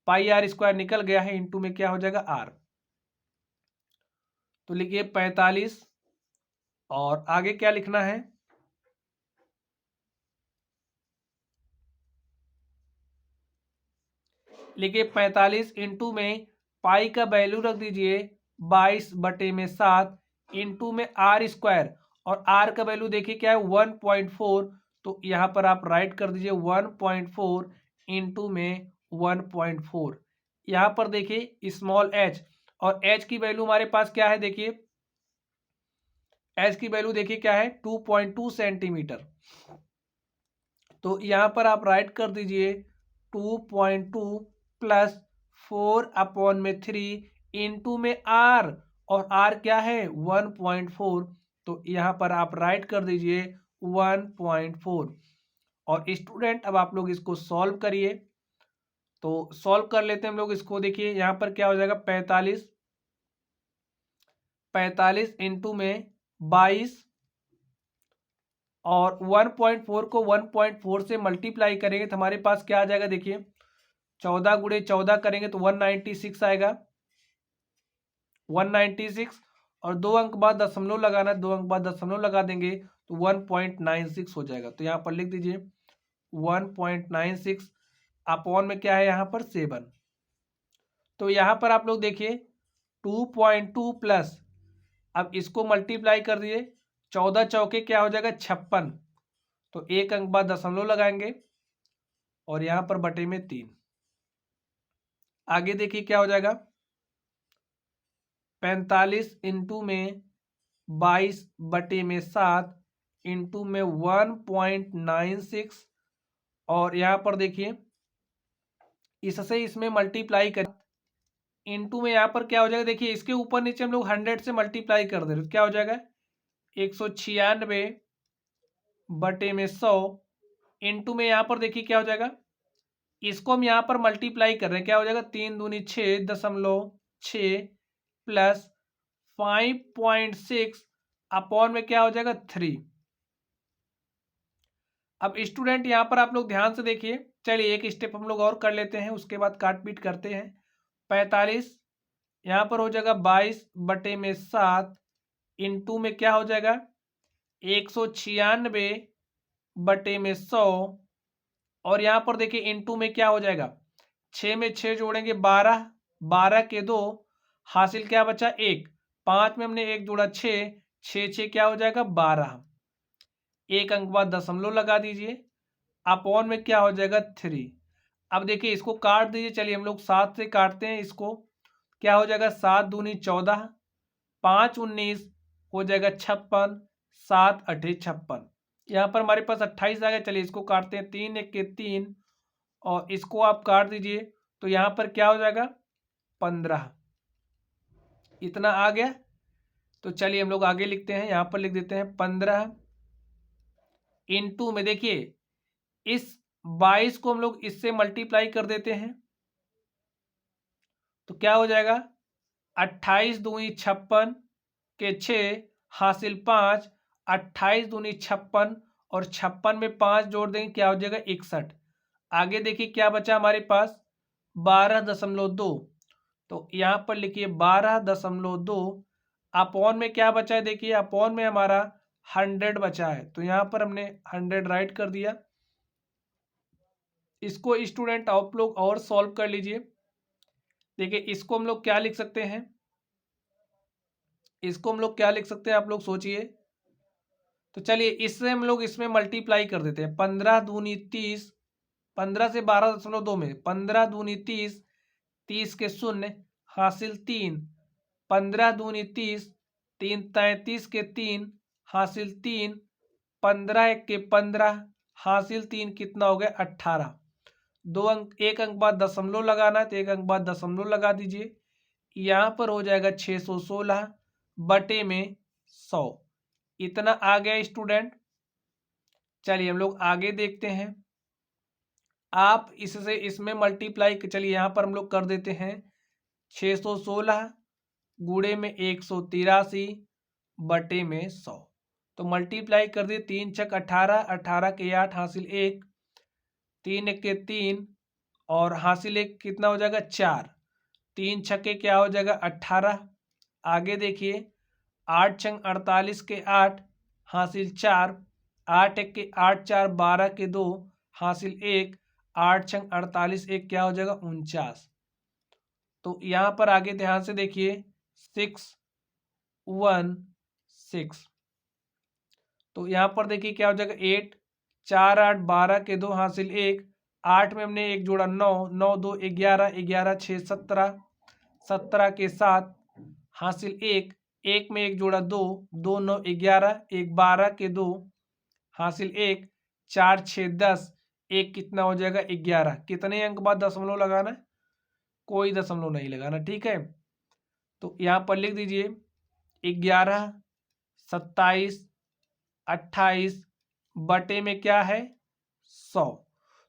A: पाई आर स्क्वायर निकल गया है, इंटू में क्या हो जाएगा आर। तो लिखिए 45 और आगे क्या लिखना है, लिखिए 45 इंटू में पाई का वैल्यू रख दीजिए 22 बटे में 7 इंटू में आर स्क्वायर, और आर का वैल्यू देखिए क्या है 1.4, तो यहाँ पर आप राइट कर दीजिए 1.4 इंटू में 1.4। यहाँ पर देखिए स्मॉल एच, और एच की वैल्यू हमारे पास क्या है, देखिए एच की वैल्यू देखिए क्या है 2.2 सेंटीमीटर। तो यहाँ पर आप राइट कर दीजिए 2.2 प्लस 4/3 इंटू में आर, और आर क्या है 1.4, तो यहाँ पर आप राइट कर दीजिए 1.4। और स्टूडेंट अब आप लोग इसको सॉल्व करिए। तो सॉल्व कर लेते हैं हम लोग इसको। देखिए यहाँ पर क्या हो जाएगा 45 इंटू में 22 और 1.4 को 1.4 से मल्टीप्लाई करेंगे तो हमारे पास क्या आ जाएगा, देखिए 14 गुणे 14 करेंगे तो 196 आएगा, 196, और 2 अंक बाद दशमलव लगाना, 2 अंक बाद दशमलव लगा देंगे तो 1.96 हो जाएगा। तो यहाँ पर लिख दीजिए 1.96 अपॉन में क्या है यहाँ पर 7। तो यहाँ पर आप लोग देखिए 2.2 प्लस अब इसको मल्टीप्लाई कर दिए, 14 चौके क्या हो जाएगा 56, तो एक अंक बाद दशमलव लगाएंगे और यहां पर बटे में 3। आगे देखिए क्या हो जाएगा, 45 इंटू में 22 बटे में 7 इंटू में 1.96, और यहां पर देखिए इससे इसमें मल्टीप्लाई कर, इंटू में यहाँ पर क्या हो जाएगा, देखिए इसके ऊपर नीचे हम लोग 100 से मल्टीप्लाई कर दे रहे, तो क्या हो जाएगा 196 बटे में 100, इंटू में यहाँ पर देखिए क्या हो जाएगा, इसको हम यहाँ पर मल्टीप्लाई कर रहे हैं, क्या हो जाएगा 3 दूनी 6.6 प्लस 5.6 अपॉन में क्या हो जाएगा 3। अब स्टूडेंट यहाँ पर आप लोग ध्यान से देखिए, चलिए एक स्टेप हम लोग और कर लेते हैं, उसके बाद काट पीट करते हैं। 45 यहाँ पर हो जाएगा 22 बटे में 7 इंटू में क्या हो जाएगा 196 बटे में 100, और यहाँ पर देखिए इंटू में क्या हो जाएगा, 6 में 6 जोड़ेंगे 12, 12 के 2 हासिल क्या बचा 1, 5 में हमने 1 जोड़ा 6, 6 क्या हो जाएगा 12, एक अंक बाद दशमलव लगा दीजिए, अपॉन में क्या हो जाएगा 3। अब देखिए इसको काट दीजिए, चलिए हम लोग 7 से काटते हैं इसको, क्या हो जाएगा 7 दूनी 14, 5 19 हो जाएगा 56, 7 अठे 56, यहाँ पर हमारे पास 28 आ गया। चलिए इसको काटते हैं, 3 1 के 3 और इसको आप काट दीजिए, तो यहाँ पर क्या हो जाएगा 15, इतना आ गया। तो चलिए हम लोग आगे लिखते हैं, यहाँ पर लिख देते हैं 15 इंटू में देखिए इस 22 को हम लोग इससे मल्टीप्लाई कर देते हैं, तो क्या हो जाएगा 28 दूनी 56 के 6 हासिल 5, 28 दूनी 56 और 56 में 5 जोड़ देंगे क्या हो जाएगा 61। आगे देखिए क्या बचा हमारे पास 12.2, तो यहाँ पर लिखिए 12.2 अपॉन में क्या बचा है, देखिए अपॉन में हमारा 100 बचा है, तो यहाँ पर हमने 100 राइट कर दिया। इसको स्टूडेंट आप लोग और सॉल्व कर लीजिए। देखिए इसको हम लोग क्या लिख सकते हैं, इसको हम लोग क्या लिख सकते हैं आप लोग सोचिए। तो चलिए इससे हम लोग इसमें मल्टीप्लाई कर देते हैं, 15 दूनी 30, 15 से 12.2 में 15 दूनी 30, 30 के 0 हासिल 3, 15 दूनी 30, 3 33 के 3 हासिल 3, 15 1 के 15 हासिल 3, कितना हो गया 18। दो अंक, एक अंक बाद दशमलव लगाना है, तो एक अंक बाद दशमलव लगा दीजिए, यहाँ पर हो जाएगा 616 बटे में 100, इतना आ गया स्टूडेंट। चलिए हम लोग आगे देखते हैं, आप इससे इसमें मल्टीप्लाई, चलिए यहाँ पर हम लोग कर देते हैं 616 गुणे में 183 बटे में 100, तो मल्टीप्लाई कर दिए, 3 छक 18, 18 के 8 हासिल 1, 3 1 के 3 और हासिल 1 कितना हो जाएगा 4, 3 छक्के क्या हो जाएगा 18। आगे देखिए 8 छंग 48 के 8 हासिल 4, 8 1 के 8 4 12 के 2 हासिल 1, 8 छंग 48 1 क्या हो जाएगा 49। तो यहाँ पर आगे ध्यान से देखिए 6 1 6, तो यहाँ पर देखिए क्या हो जाएगा 8 4 8 12 के 2 हासिल 1, 8 में हमने 1 जोड़ा 9, 9 2 11, 11 6 17, 17 के 7 हासिल 1, 1 में 1 जोड़ा 2, 2 9 11, 1 12 के 2 हासिल 1, 4 6 10, 1 कितना हो जाएगा 11। कितने अंक बाद दशमलव लगाना है, कोई दशमलव नहीं लगाना, ठीक है। तो यहाँ पर लिख दीजिए 11 27 28 बटे में क्या है 100,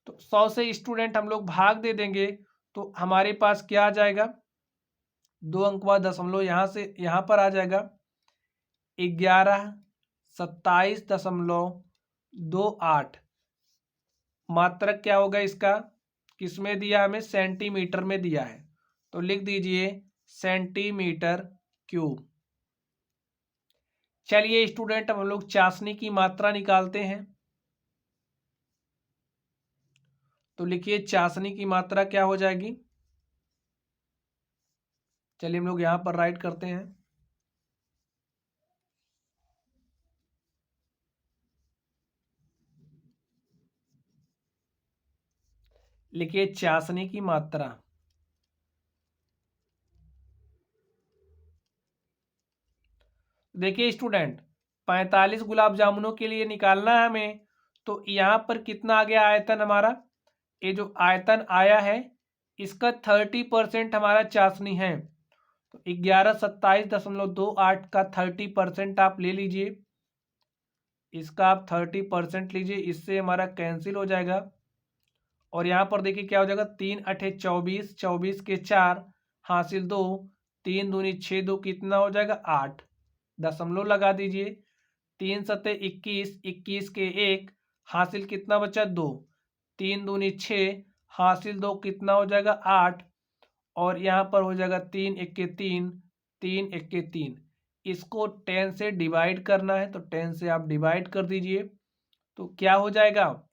A: तो 100 से स्टूडेंट हम लोग भाग दे देंगे, तो हमारे पास क्या आ जाएगा, 2 अंक बाद दशमलव यहाँ से यहाँ पर आ जाएगा 11 27.28, मात्रक क्या होगा इसका, किसमें दिया हमें सेंटीमीटर में दिया है, तो लिख दीजिए सेंटीमीटर क्यूब। चलिए स्टूडेंट हम लोग चाशनी की मात्रा निकालते हैं, तो लिखिए चाशनी की मात्रा क्या हो जाएगी। चलिए हम लोग यहाँ पर राइट करते हैं, लिखिए चाशनी की मात्रा। देखिए स्टूडेंट, 45 गुलाब जामुनों के लिए निकालना है हमें, तो यहाँ पर कितना आ गया आयतन हमारा? ये जो आयतन आया है इसका 30% हमारा चाशनी है, तो 1127.28 का 30% आप ले लीजिए। इसका आप 30% लीजिए, इससे हमारा कैंसिल हो जाएगा। और यहाँ पर देखिए क्या हो जाएगा, 3 × 8 = 24, 24 के 4 हासिल 2, 3 दूनी 6, 2 कितना हो जाएगा 8, दशमलव लगा दीजिए। 3 × 7 = 21, 21 के 1 हासिल कितना बचा 2, 3 दूनी 6 हासिल 2 कितना हो जाएगा 8, और यहाँ पर हो जाएगा 3 × 1 = 3, 3 × 1 = 3। इसको 10 से डिवाइड करना है, तो 10 से आप डिवाइड कर दीजिए, तो क्या हो जाएगा,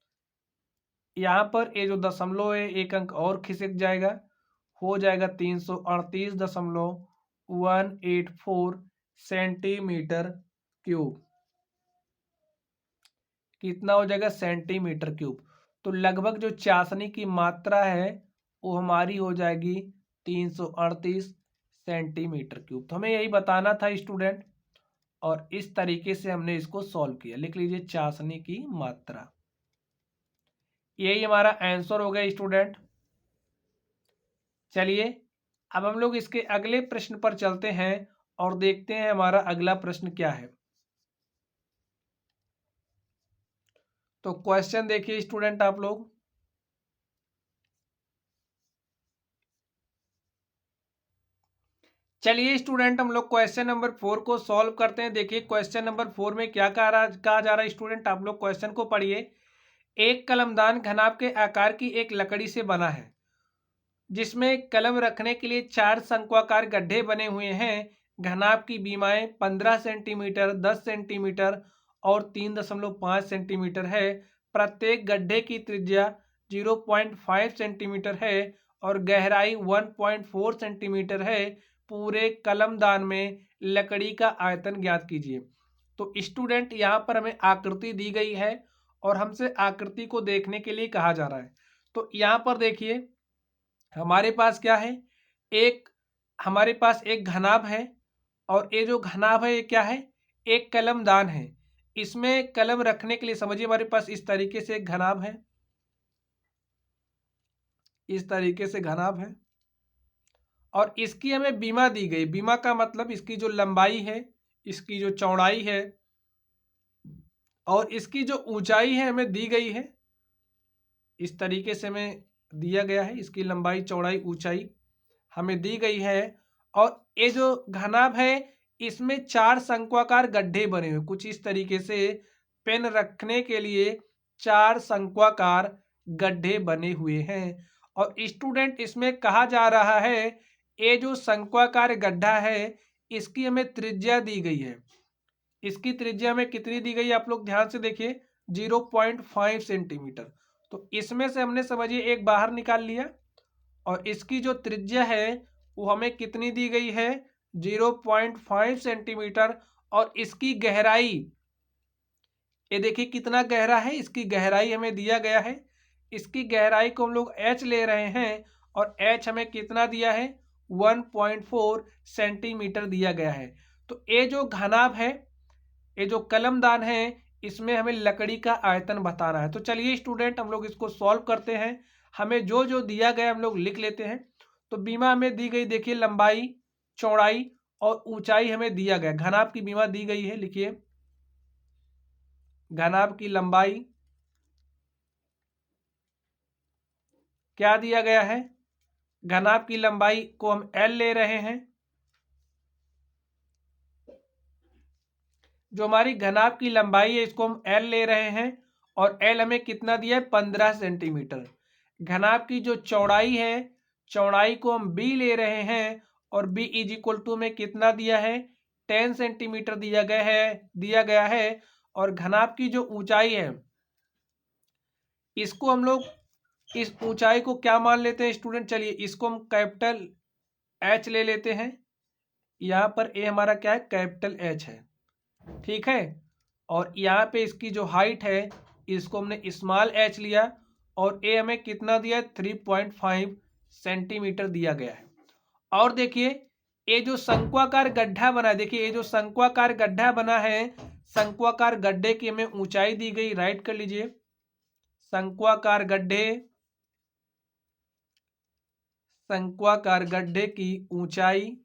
A: यहाँ पर ये जो दशमलव है एक अंक और खिसक जाएगा, हो जाएगा 338.184 सेंटीमीटर क्यूब। कितना हो जाएगा सेंटीमीटर क्यूब। तो लगभग जो चाशनी की मात्रा है वो हमारी हो जाएगी 338 सेंटीमीटर क्यूब। तो हमें यही बताना था स्टूडेंट, और इस तरीके से हमने इसको सॉल्व किया। लिख लीजिए चाशनी की मात्रा। यही हमारा आंसर हो गया स्टूडेंट। चलिए अब हम लोग इसके अगले प्रश्न पर चलते हैं और देखते हैं हमारा अगला प्रश्न क्या है। तो क्वेश्चन देखिए स्टूडेंट आप लोग, चलिए स्टूडेंट हम लोग क्वेश्चन नंबर 4 को सॉल्व करते हैं। देखिए क्वेश्चन नंबर 4 में क्या कहा जा रहा है स्टूडेंट, आप लोग क्वेश्चन को पढ़िए। एक कलमदान घनाभ के आकार की एक लकड़ी से बना है, जिसमें कलम रखने के लिए 4 शंक्वाकार गड्ढे बने हुए हैं। घनाभ की बीमाएं 15 सेंटीमीटर, 10 सेंटीमीटर और 3.5 सेंटीमीटर है। प्रत्येक गड्ढे की त्रिज्या 0.5 सेंटीमीटर है और गहराई 1.4 सेंटीमीटर है। पूरे कलमदान में लकड़ी का आयतन ज्ञात कीजिए। तो स्टूडेंट यहाँ पर हमें आकृति दी गई है और हमसे आकृति को देखने के लिए कहा जा रहा है। तो यहाँ पर देखिए हमारे पास क्या है, हमारे पास एक घनाभ है, और ये जो घनाभ है ये क्या है, एक कलमदान है। इसमें कलम रखने के लिए समझिए हमारे पास इस तरीके से एक घनाभ है, इस तरीके से घनाभ है, और इसकी हमें बीमा दी गई। बीमा का मतलब इसकी जो लंबाई है, इसकी जो चौड़ाई है और इसकी जो ऊंचाई है हमें दी गई है। इस तरीके से हमें दिया गया है, इसकी लंबाई चौड़ाई ऊंचाई हमें दी गई है। और ये जो घनाभ है इसमें 4 शंक्वाकार गड्ढे बने हुए, कुछ इस तरीके से पेन रखने के लिए 4 शंक्वाकार गड्ढे बने हुए हैं। और स्टूडेंट इसमें कहा जा रहा है ये जो शंक्वाकार गड्ढा है इसकी हमें त्रिज्या दी गई है। इसकी त्रिज्या में कितनी दी गई है आप लोग ध्यान से देखिए, 0.5 सेंटीमीटर। तो इसमें से हमने समझिए एक बाहर निकाल लिया, और इसकी जो त्रिज्या है वो हमें कितनी दी गई है, 0.5 सेंटीमीटर। और इसकी गहराई ये देखिए कितना गहरा है, इसकी गहराई हमें दिया गया है। इसकी गहराई को हम लोग h ले रहे हैं, और h हमें कितना दिया है, 1.4 सेंटीमीटर दिया गया है। तो ये जो घनाभ है, ये जो कलमदान है, इसमें हमें लकड़ी का आयतन बताना है। तो चलिए स्टूडेंट हम लोग इसको सॉल्व करते हैं। हमें जो जो दिया गया हम लोग लिख लेते हैं। तो बीमा हमें दी गई, देखिए लंबाई, चौड़ाई और ऊंचाई हमें दिया गया। घनाभ की बीमा दी गई है, लिखिए घनाभ की लंबाई क्या दिया गया है, घनाभ की लंबाई को हम L ले रहे हैं। जो हमारी घनाभ की लंबाई है इसको हम L ले रहे हैं, और L हमें कितना दिया है, 15 सेंटीमीटर। घनाभ की जो चौड़ाई है, चौड़ाई को हम B ले रहे हैं, और B = में कितना दिया है, 10 सेंटीमीटर दिया गया है। और घनाभ की जो ऊंचाई है इसको हम लोग, इस ऊंचाई को क्या मान लेते हैं स्टूडेंट, चलिए इसको हम कैपिटल H ले लेते हैं। यहाँ पर A हमारा क्या है, कैपिटल H है, ठीक है। और यहाँ पे इसकी जो हाइट है इसको हमने स्मॉल h लिया, और ए हमें कितना दिया है, 3.5 सेंटीमीटर दिया गया है। और देखिए ये जो शंक्वाकार गड्ढा बना है, देखिए ये जो शंक्वाकार गड्ढा बना है, शंक्वाकार गड्ढे की हमें ऊंचाई दी गई, राइट कर लीजिए। शंक्वाकार गड्ढे की ऊंचाई,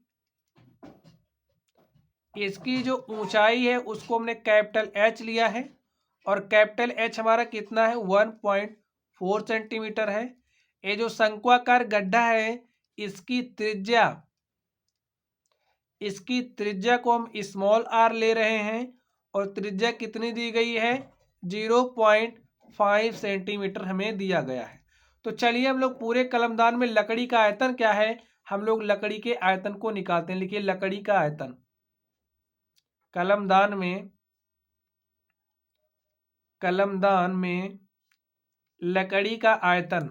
A: इसकी जो ऊंचाई है उसको हमने कैपिटल एच लिया है, और कैपिटल एच हमारा कितना है, 1.4 सेंटीमीटर है। ये जो शंक्वाकार गड्ढा है इसकी त्रिज्या को हम स्मॉल आर ले रहे हैं, और त्रिज्या कितनी दी गई है, 0.5 सेंटीमीटर हमें दिया गया है। तो चलिए हम लोग पूरे कलमदान में लकड़ी का आयतन क्या है, हम लोग लकड़ी के आयतन को निकालते हैं। लिखिए लकड़ी का आयतन, कलमदान में लकड़ी का आयतन,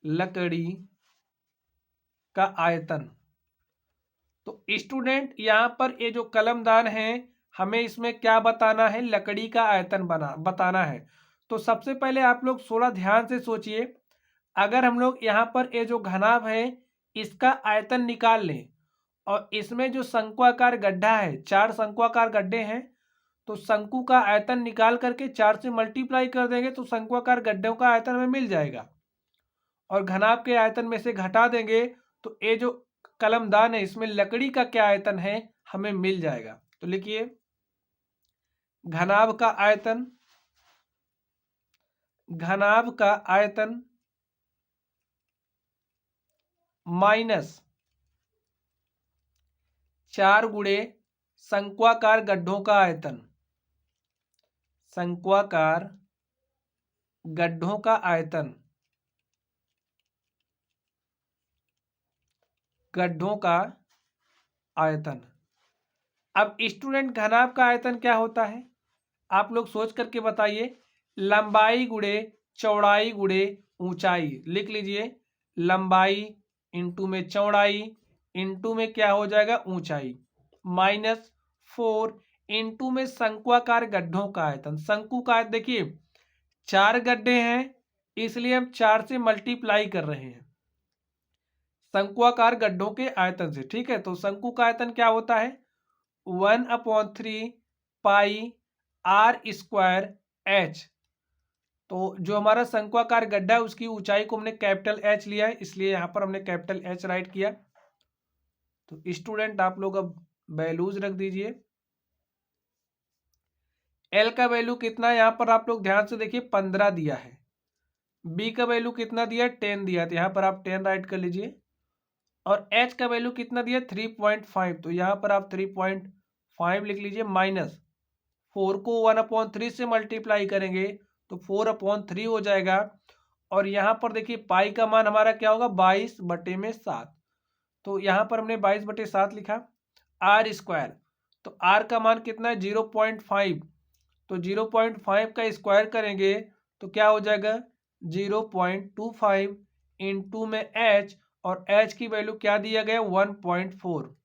A: लकड़ी का आयतन। तो स्टूडेंट यहाँ पर ये जो कलमदान है हमें इसमें क्या बताना है, लकड़ी का आयतन बताना है। तो सबसे पहले आप लोग थोड़ा ध्यान से सोचिए, अगर हम लोग यहाँ पर ये जो घनाभ है इसका आयतन निकाल लें, और इसमें जो शंक्वाकार गड्ढा है, 4 शंक्वाकार गड्ढे हैं, तो शंकु का आयतन निकाल करके 4 से मल्टीप्लाई कर देंगे तो शंक्वाकार गड्ढों का आयतन हमें मिल जाएगा, और घनाभ के आयतन में से घटा देंगे तो ये जो कलमदान है इसमें लकड़ी का क्या आयतन है हमें मिल जाएगा। तो लिखिए घनाभ का आयतन माइनस 4 गुणे शंक्वाकार गड्ढों का आयतन, शंक्वाकार गड्ढों का आयतन, गड्ढों का आयतन। अब स्टूडेंट घनाभ का आयतन क्या होता है, आप लोग सोच करके बताइए। लंबाई गुणे चौड़ाई गुणे ऊंचाई, लिख लीजिए लंबाई इंटू में चौड़ाई इंटू में क्या हो जाएगा, ऊंचाई, माइनस 4 इंटू में शंक्वाकार गड्ढों का आयतन। शंकु का आयतन देखिए 4 गड्ढे हैं इसलिए हम 4 से मल्टीप्लाई कर रहे हैं शंक्वाकार गड्ढों के आयतन से, ठीक है। तो शंकु का आयतन क्या होता है, 1/3 पाई आर स्क्वायर एच। तो जो हमारा शंक्वाकार गड्ढा है उसकी ऊंचाई को हमने कैपिटल एच लिया है, इसलिए यहां पर हमने कैपिटल एच राइट किया। तो स्टूडेंट आप लोग अब वैल्यूज रख दीजिए। एल का वैल्यू कितना है, यहां पर आप लोग ध्यान से देखिए 15 दिया है। बी का वैल्यू कितना दिया, 10 दिया है, तो यहां पर आप 10 राइट कर लीजिए। और एच का वैल्यू कितना दिया, 3.5, तो यहां पर आप 3.5 लिख लीजिए। माइनस 4 को 1/3 से मल्टीप्लाई करेंगे तो 4/3 हो जाएगा। और यहाँ पर देखिए पाई का मान हमारा क्या होगा, 22/7। तो यहाँ पर हमने 22/7 लिखा। आर स्क्वायर, तो आर का मान कितना है, 0.5, तो 0.5 का स्क्वायर करेंगे तो क्या हो जाएगा, 0.25 इंटू में एच, और एच की वैल्यू क्या दिया गया, 1.4।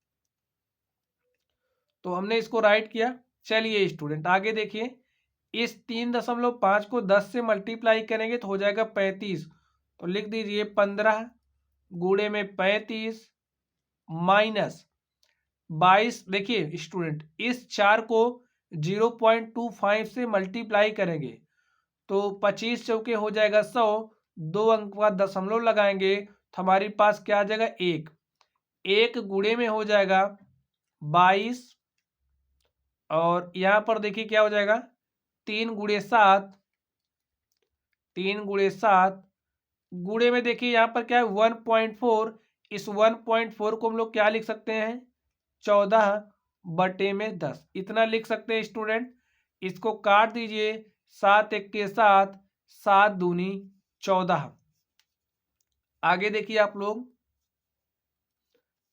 A: तो हमने इसको राइट किया। चलिए स्टूडेंट आगे देखिए, इस 3.5 को 10 से मल्टीप्लाई करेंगे तो हो जाएगा 35। तो लिख दीजिए 15 गुणे में 35 माइनस 22। देखिए स्टूडेंट इस 4 को 0.25 से मल्टीप्लाई करेंगे तो 25 चौके हो जाएगा 100, 2 अंक का दशमलव लगाएंगे तो हमारे पास क्या आ जाएगा, 1 गुणे में हो जाएगा 22, और यहाँ पर देखिए क्या हो जाएगा, 3 गुणे 7, 3 गुणे 7 गुणे में देखिए यहाँ पर क्या है, 1.4। इस 1.4 को हम लोग क्या लिख सकते हैं, 14/10 इतना लिख सकते हैं स्टूडेंट। इसको काट दीजिए, 7 1 के 7, 7 दूनी 14। आगे देखिए आप लोग,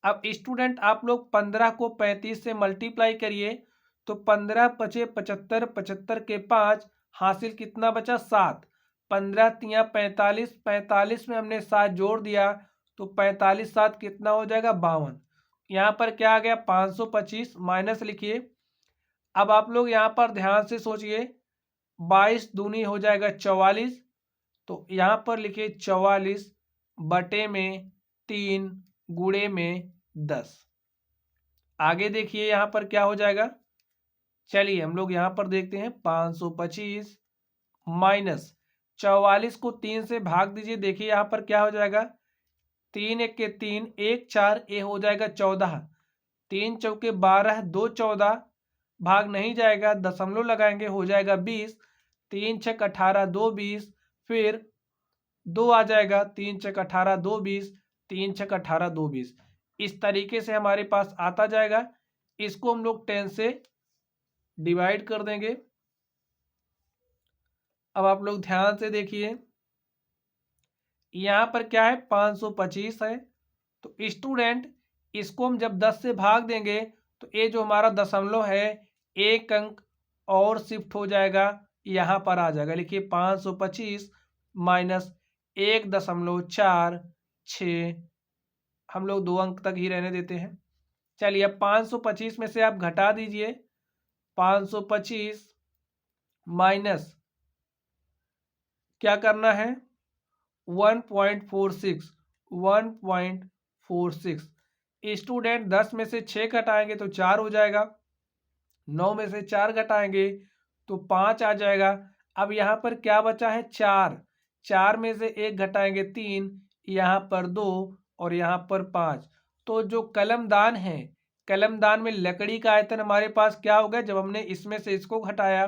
A: अब स्टूडेंट आप लोग 15 को 35 से मल्टीप्लाई करिए तो 15 पचे 75, 75 के 5 हासिल कितना बचा, 7। 15 तिया 45, 45 में हमने 7 जोड़ दिया तो 45 7 कितना हो जाएगा, 52। यहाँ पर क्या आ गया, 525 माइनस लिखिए। अब आप लोग यहाँ पर ध्यान से सोचिए, 22 दूनी हो जाएगा 44, तो यहाँ पर लिखिए 44 बटे में 3 गुणे में 10। आगे देखिए यहाँ पर क्या हो जाएगा, चलिए हम लोग यहाँ पर देखते हैं 525 माइनस 44 को 3 से भाग दीजिए। देखिए यहाँ पर क्या हो जाएगा, 3 एक के 3, 1 4, ये हो जाएगा 14, 3 चौके 12, 2 14, भाग नहीं जाएगा, दशमलव लगाएंगे हो जाएगा 20, 3 छक 18, 2 20, फिर 2 आ जाएगा, 3 छक 18, 2 20, 3 छक 18, 2 20। इस तरीके से हमारे पास आता जाएगा। इसको हम लोग 10 से डिवाइड कर देंगे। अब आप लोग ध्यान से देखिए, यहाँ पर क्या है 525 है, तो स्टूडेंट इसको हम जब 10 से भाग देंगे तो ये जो हमारा दशमलव है 1 अंक और शिफ्ट हो जाएगा, यहाँ पर आ जाएगा। लिखिए 525 माइनस 1.46, हम लोग 2 अंक तक ही रहने देते हैं। चलिए अब 525 में से आप घटा दीजिए, 525 माइनस क्या करना है 1.46, 1.46। स्टूडेंट 10 में से 6 घटाएंगे तो 4 हो जाएगा, 9 में से 4 घटाएंगे तो 5 आ जाएगा। अब यहाँ पर क्या बचा है 4, 4 में से 1 घटाएंगे 3, यहाँ पर 2 और यहाँ पर 5। तो जो कलमदान है, कलमदान में लकड़ी का आयतन हमारे पास क्या हो गया, जब हमने इसमें से इसको घटाया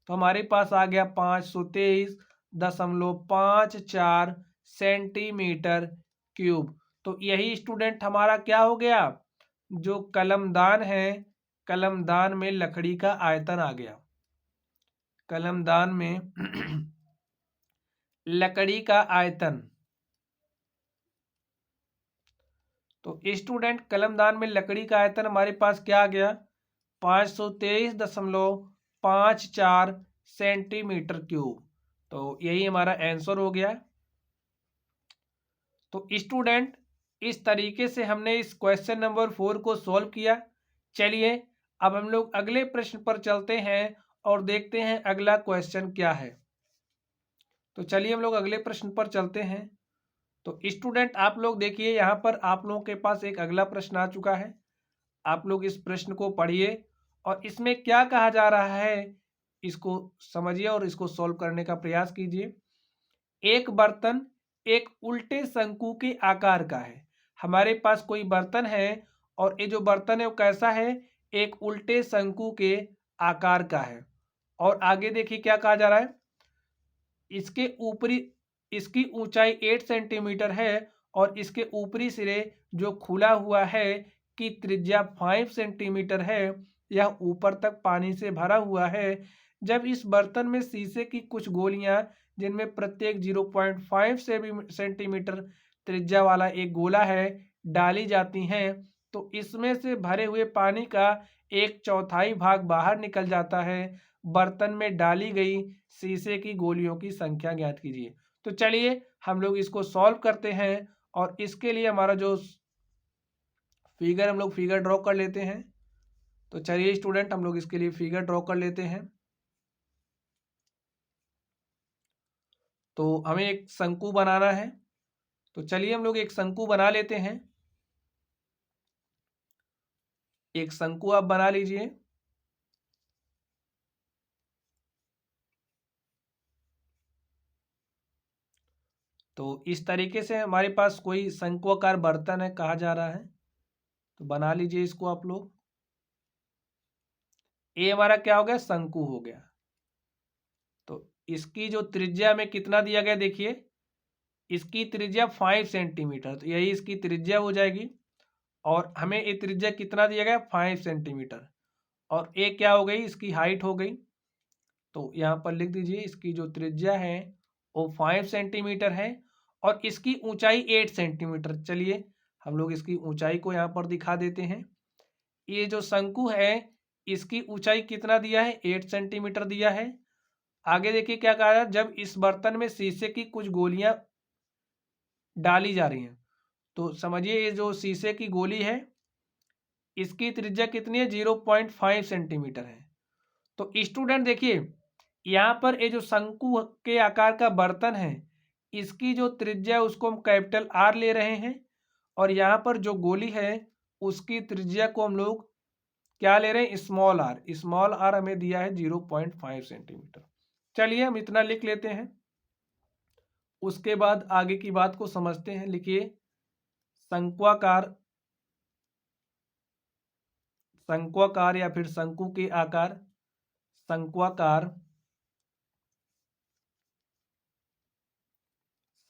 A: तो हमारे पास आ गया 523.54 सेंटीमीटर क्यूब। तो यही स्टूडेंट हमारा क्या हो गया, जो कलमदान है, कलमदान में लकड़ी का आयतन आ गया। कलमदान में लकड़ी का आयतन, तो स्टूडेंट कलमदान में लकड़ी का आयतन हमारे पास क्या आ गया 523.54 सेंटीमीटर क्यूब। तो यही हमारा आंसर हो गया। तो स्टूडेंट इस तरीके से हमने इस क्वेश्चन नंबर 4 को सॉल्व किया। चलिए अब हम लोग अगले प्रश्न पर चलते हैं और देखते हैं अगला क्वेश्चन क्या है। तो चलिए हम लोग अगले प्रश्न पर चलते हैं। तो स्टूडेंट आप लोग देखिए, यहाँ पर आप लोगों के पास एक अगला प्रश्न आ चुका है। आप लोग इस प्रश्न को पढ़िए और इसमें क्या कहा जा रहा है इसको समझिए और इसको सॉल्व करने का प्रयास कीजिए। एक बर्तन एक उल्टे शंकु के आकार का है। हमारे पास कोई बर्तन है और ये जो बर्तन है वो कैसा है, एक उल्टे शंकु के आकार का है। और आगे देखिए क्या कहा जा रहा है, इसके ऊपरी, इसकी ऊंचाई 8 सेंटीमीटर है और इसके ऊपरी सिरे जो खुला हुआ है की त्रिज्या 5 सेंटीमीटर है। यह ऊपर तक पानी से भरा हुआ है। जब इस बर्तन में शीशे की कुछ गोलियां जिनमें प्रत्येक 0.5 सेंटीमीटर त्रिज्या वाला एक गोला है डाली जाती हैं, तो इसमें से भरे हुए पानी का 1/4 भाग बाहर निकल जाता है। बर्तन में डाली गई शीशे की गोलियों की संख्या ज्ञात कीजिए। तो चलिए हम लोग इसको सॉल्व करते हैं और इसके लिए हमारा जो फिगर, हम लोग फिगर ड्रॉ कर लेते हैं। तो चलिए स्टूडेंट हम लोग इसके लिए फिगर ड्रॉ कर लेते हैं। तो हमें एक शंकु बनाना है, तो चलिए हम लोग एक शंकु बना लेते हैं। एक शंकु आप बना लीजिए। तो इस तरीके से हमारे पास कोई शंकुआकार बर्तन है कहा जा रहा है, तो बना लीजिए इसको आप लोग। ये हमारा क्या हो गया, शंकु हो गया। तो इसकी जो त्रिज्या में कितना दिया गया देखिए, इसकी त्रिज्या 5 सेंटीमीटर, तो यही इसकी त्रिज्या हो जाएगी। और हमें ये त्रिज्या कितना दिया गया 5 सेंटीमीटर, और ये क्या हो गई, इसकी हाइट हो गई। तो यहाँ पर लिख दीजिए इसकी जो त्रिज्या है वो 5 सेंटीमीटर है और इसकी ऊंचाई 8 सेंटीमीटर। चलिए हम लोग इसकी ऊंचाई को यहाँ पर दिखा देते हैं। ये जो शंकु है इसकी ऊंचाई कितना दिया है, 8 सेंटीमीटर दिया है। आगे देखिए क्या कहा है, जब इस बर्तन में शीशे की कुछ गोलियां डाली जा रही हैं, तो समझिए ये जो शीशे की गोली है इसकी त्रिज्या कितनी है, 0.5 सेंटीमीटर है। तो स्टूडेंट देखिए यहाँ पर ये जो शंकु के आकार का बर्तन है इसकी जो त्रिज्या है उसको हम कैपिटल आर ले रहे हैं, और यहाँ पर जो गोली है उसकी त्रिज्या को हम लोग क्या ले रहे हैं, स्मॉल आर। स्मॉल आर हमें दिया है 0.5 सेंटीमीटर। चलिए हम इतना लिख लेते हैं, उसके बाद आगे की बात को समझते हैं। लिखिए शंक्वाकार, शंक्वाकार या फिर शंकु के आकार, शंक्वाकार,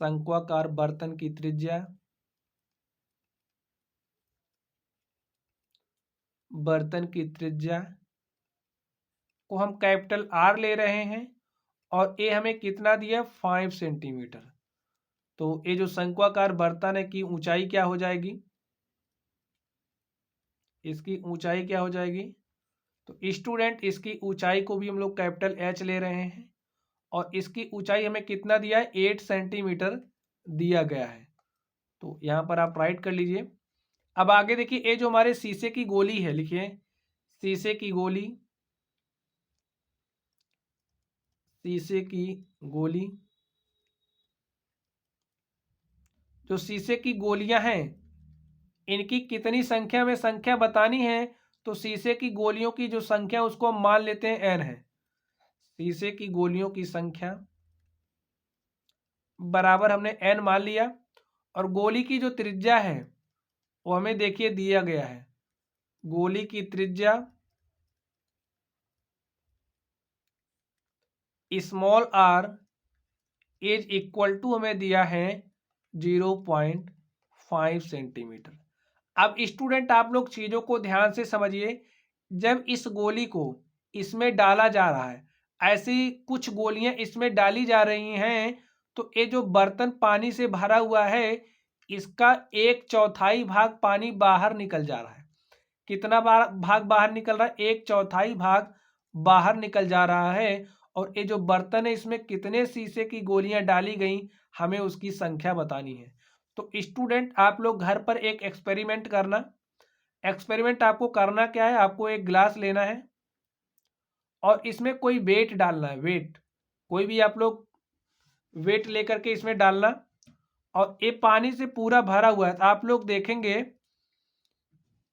A: शंक्वाकार बर्तन की त्रिज्या, बर्तन की त्रिज्या को हम कैपिटल आर ले रहे हैं, और ये हमें कितना दिया, 5 सेंटीमीटर। तो ये जो शंक्वाकार बर्तन है की ऊंचाई क्या हो जाएगी, इसकी ऊंचाई क्या हो जाएगी, तो स्टूडेंट इसकी ऊंचाई को भी हम लोग कैपिटल एच ले रहे हैं, और इसकी ऊंचाई हमें कितना दिया है, 8 सेंटीमीटर दिया गया है। तो यहाँ पर आप राइट कर लीजिए। अब आगे देखिए, ये जो हमारे शीशे की गोली है, लिखिए शीशे की गोली, शीशे की गोली, जो शीशे की गोलियां हैं इनकी कितनी संख्या में संख्या बतानी है, तो शीशे की गोलियों की जो संख्या उसको हम मान लेते हैं एन है। शीशे की गोलियों की संख्या बराबर हमने एन मान लिया, और गोली की जो त्रिज्या है वो हमें देखिए दिया गया है। गोली की त्रिज्या small r is equal to हमें दिया है 0.5 सेंटीमीटर। अब स्टूडेंट आप लोग चीजों को ध्यान से समझिए, जब इस गोली को इसमें डाला जा रहा है, ऐसी कुछ गोलियां इसमें डाली जा रही हैं, तो ये जो बर्तन पानी से भरा हुआ है इसका 1/4 भाग पानी बाहर निकल जा रहा है। कितना भाग बाहर निकल रहा है, 1/4 भाग बाहर निकल जा रहा है। और ये जो बर्तन है इसमें कितने शीशे की गोलियां डाली गई हमें उसकी संख्या बतानी है। तो स्टूडेंट आप लोग घर पर एक एक्सपेरिमेंट करना। एक्सपेरिमेंट आपको करना क्या है, आपको एक ग्लास लेना है और इसमें कोई वेट डालना है, वेट कोई भी आप लोग वेट लेकर के इसमें डालना, और ये पानी से पूरा भरा हुआ है। तो आप लोग देखेंगे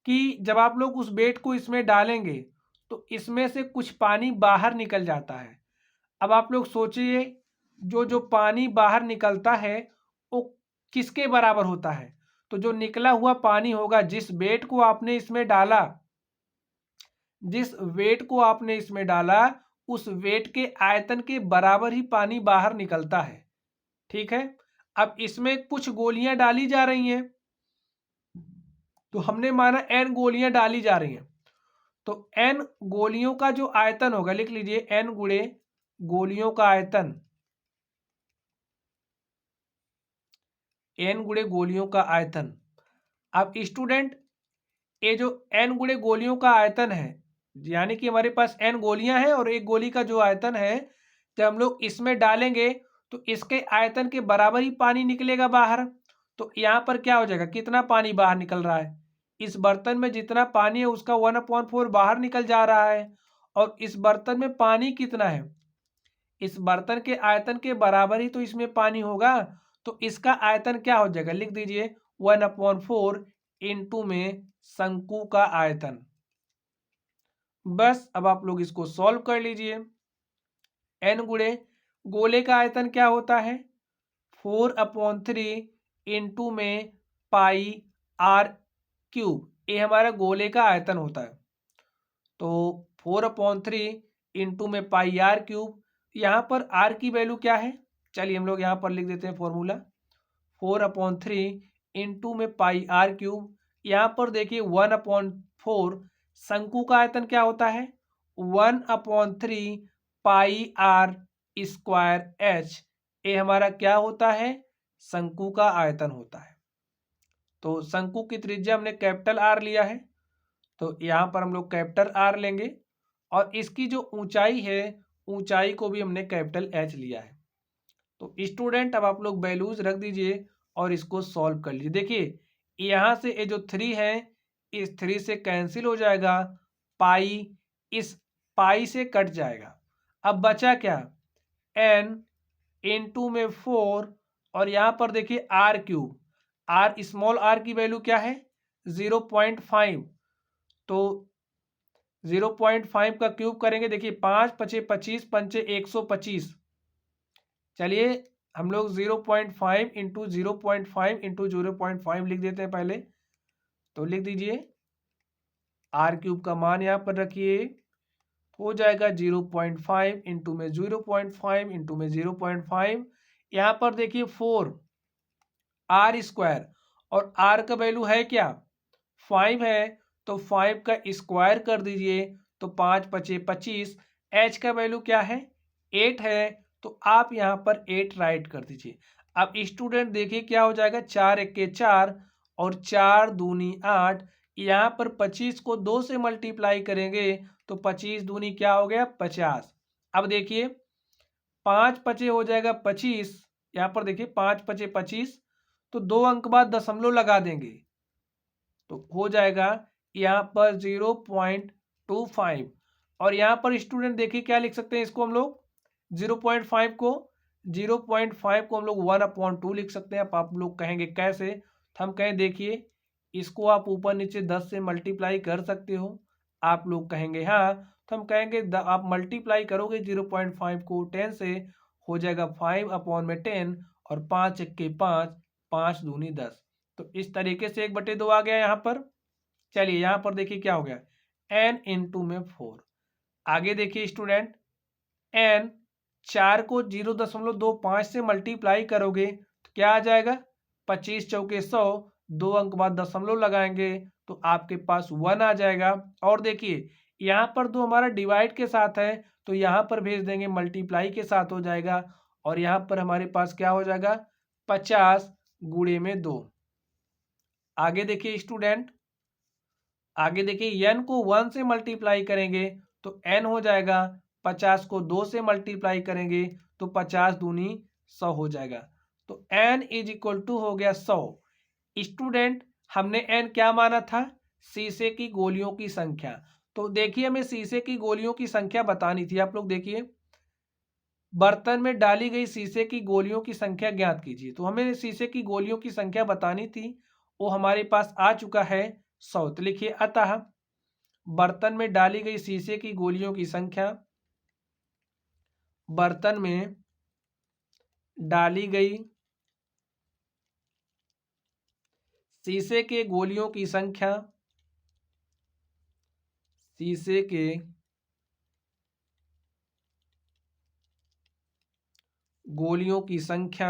A: कि जब आप लोग उस वेट को इसमें डालेंगे तो इसमें से कुछ पानी बाहर निकल जाता है। अब आप लोग सोचिए, जो जो पानी बाहर निकलता है वो किसके बराबर होता है, तो जो निकला हुआ पानी होगा, जिस वेट को आपने इसमें डाला, जिस वेट को आपने इसमें डाला उस वेट के आयतन के बराबर ही पानी बाहर निकलता है। ठीक है, अब इसमें कुछ गोलियां डाली जा रही हैं, तो हमने माना n गोलियां डाली जा रही हैं, तो n गोलियों का जो आयतन होगा, लिख लीजिए n गुणे गोलियों का आयतन, n गुणे गोलियों का आयतन। अब स्टूडेंट ये जो n गुणे गोलियों का आयतन है, यानी कि हमारे पास n गोलियां हैं और एक गोली का जो आयतन है, जब हम लोग इसमें डालेंगे तो इसके आयतन के बराबर ही पानी निकलेगा बाहर। तो यहाँ पर क्या हो जाएगा, कितना पानी बाहर निकल रहा है, इस बर्तन में जितना पानी है उसका 1/4 बाहर निकल जा रहा है। और इस बर्तन में पानी कितना है, इस बर्तन के आयतन के बराबर ही तो इसमें पानी होगा। तो इसका आयतन क्या हो जाएगा, लिख दीजिए 1/4 इंटू में शंकु का आयतन। बस अब आप लोग इसको सॉल्व कर लीजिए। n गुणे गोले का आयतन क्या होता है, 4/3 इंटू में पाई आर क्यूब, ये हमारा गोले का आयतन होता है। तो 4/3 इंटू में पाई आर क्यूब, यहाँ पर आर की वैल्यू क्या है, चलिए हम लोग यहाँ पर लिख देते हैं फॉर्मूला, 4/3 इंटू में पाई आर क्यूब। यहाँ पर देखिए 1/4 शंकु का आयतन क्या होता है, 1/3 पाई आर स्क्वायर एच, ये हमारा क्या होता है, शंकु का आयतन होता है। तो शंकु की त्रिज्या हमने कैपिटल आर लिया है, तो यहाँ पर हम लोग कैपिटल आर लेंगे, और इसकी जो ऊंचाई है ऊंचाई को भी हमने कैपिटल एच लिया है। तो स्टूडेंट अब आप लोग वैल्यूज रख दीजिए और इसको सॉल्व कर लीजिए। देखिए यहाँ से ये जो 3 है इस 3 से कैंसिल हो जाएगा, पाई इस पाई से कट जाएगा। अब बचा क्या, n इंटू में 4, और यहाँ पर देखिए r cube, r small r की वैल्यू क्या है 0.5, तो 0.5 का क्यूब करेंगे, देखिए 5 पचे 25, पंचे 125। चलिए हम लोग 0.5 इंटू 0.5 इंटू 0.5 लिख देते हैं पहले, तो लिख दीजिए आर क्यूब का मान यहाँ पर रखिए, हो जाएगा 0.5 इंटू में 0.5 इंटू में 0.5, यहाँ पर देखिए 4 आर स्क्वायर, और आर का वैल्यू है क्या 5 है, तो 5 का स्क्वायर कर दीजिए, तो 5 पचे 25, एच का वैल्यू क्या है 8 है, तो आप यहाँ पर 8 राइट कर दीजिए। अब स्टूडेंट देखिए क्या हो जाएगा, 4 एके 4 और 4 दूनी 8, यहाँ पर 25 को 2 से मल्टीप्लाई करेंगे तो 25 दूनी क्या हो गया 50। अब देखिए 5 पचे हो जाएगा 25, यहाँ पर देखिए 5 पचे 25, तो 2 अंक बाद दशमलव लगा देंगे तो हो जाएगा यहाँ पर 0.25, और यहाँ पर स्टूडेंट देखिए क्या लिख सकते हैं इसको हम लोग 0.5 को 0.5 को हम लोग 1/2 लिख सकते हैं। अब आप लोग कहेंगे कैसे, तो हम कहें देखिए इसको आप ऊपर नीचे 10 से मल्टीप्लाई कर सकते हो, आप लोग कहेंगे हाँ, तो हम कहेंगे आप मल्टीप्लाई करोगे 0.5 को 10 से, हो जाएगा 5/10, और 5 एक्के 5, 5 दूनी 10, तो इस तरीके से 1/2 आ गया यहाँ पर। चलिए यहाँ पर देखिए क्या हो गया n इंटू में 4, आगे देखिए स्टूडेंट n 4 को 0.25 से मल्टीप्लाई करोगे तो क्या आ जाएगा 25 चौके 100, 2 अंक बाद दशमलव लगाएंगे तो आपके पास 1 आ जाएगा। और देखिए यहाँ पर 2 हमारा डिवाइड के साथ है तो यहाँ पर भेज देंगे मल्टीप्लाई के साथ हो जाएगा, और यहाँ पर हमारे पास क्या हो जाएगा 50 गुणे में 2। आगे देखिए स्टूडेंट, आगे देखिए n को 1 से मल्टीप्लाई करेंगे तो n हो जाएगा, 50 को 2 से मल्टीप्लाई करेंगे तो 50 दूनी 100 हो जाएगा, तो n इज इक्वल टू हो गया 100। स्टूडेंट हमने n क्या माना था, शीशे की गोलियों की संख्या, तो देखिए हमें शीशे की गोलियों की संख्या बतानी थी। आप लोग देखिए बर्तन में डाली गई शीशे की गोलियों की संख्या ज्ञात कीजिए, तो हमें शीशे की गोलियों की संख्या बतानी थी, वो हमारे पास आ चुका है 100। तो लिखिए अतः बर्तन में डाली गई शीशे की गोलियों की संख्या, बर्तन में डाली गई शीशे के गोलियों की संख्या, शीशे के गोलियों की संख्या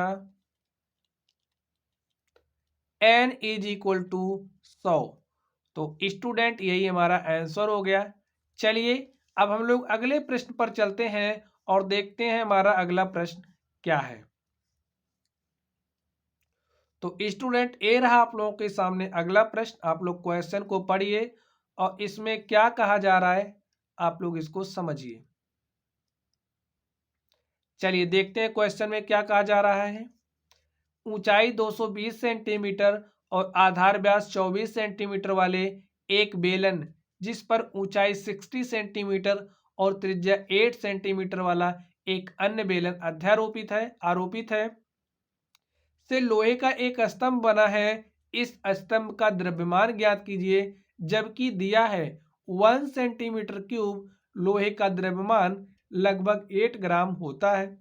A: n इज इक्वल टू 100। तो स्टूडेंट यही हमारा आंसर हो गया। चलिए अब हम लोग अगले प्रश्न पर चलते हैं और देखते हैं हमारा अगला प्रश्न क्या है। तो स्टूडेंट ये रहा आप लोगों के सामने अगला प्रश्न, आप लोग क्वेश्चन को पढ़िए और इसमें क्या कहा जा रहा है आप लोग इसको समझिए। चलिए देखते हैं क्वेश्चन में क्या कहा जा रहा है। ऊंचाई 220 सेंटीमीटर और आधार व्यास 24 सेंटीमीटर वाले एक बेलन जिस पर ऊंचाई 60 सेंटीमीटर और त्रिज्या 8 सेंटीमीटर वाला एक अन्य बेलन अध्यारोपित है आरोपित है से लोहे का एक स्तंभ बना है। इस स्तंभ का द्रव्यमान ज्ञात कीजिए, जबकि दिया है 1 सेंटीमीटर क्यूब लोहे का द्रव्यमान लगभग 8 ग्राम होता है।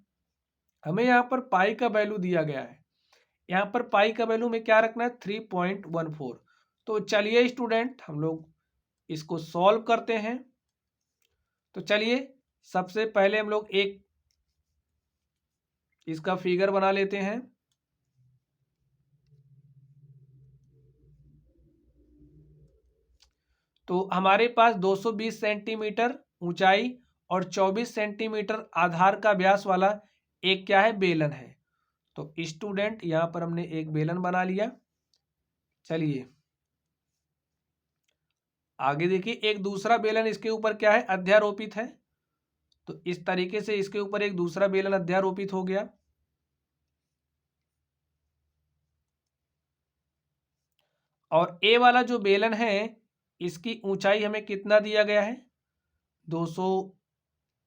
A: हमें यहाँ पर पाई का वैल्यू दिया गया है, यहाँ पर पाई का वैल्यू में क्या रखना है 3.14। तो चलिए स्टूडेंट हम लोग इसको सॉल्व करते हैं। तो चलिए सबसे पहले हम लोग एक इसका फिगर बना लेते हैं। तो हमारे पास 220 सेंटीमीटर ऊंचाई और 24 सेंटीमीटर आधार का व्यास वाला एक क्या है बेलन है। तो स्टूडेंट यहां पर हमने एक बेलन बना लिया। चलिए आगे देखिए एक दूसरा बेलन इसके ऊपर क्या है अध्यारोपित है, तो इस तरीके से इसके ऊपर एक दूसरा बेलन अध्यारोपित हो गया। और ए वाला जो बेलन है इसकी ऊंचाई हमें कितना दिया गया है 220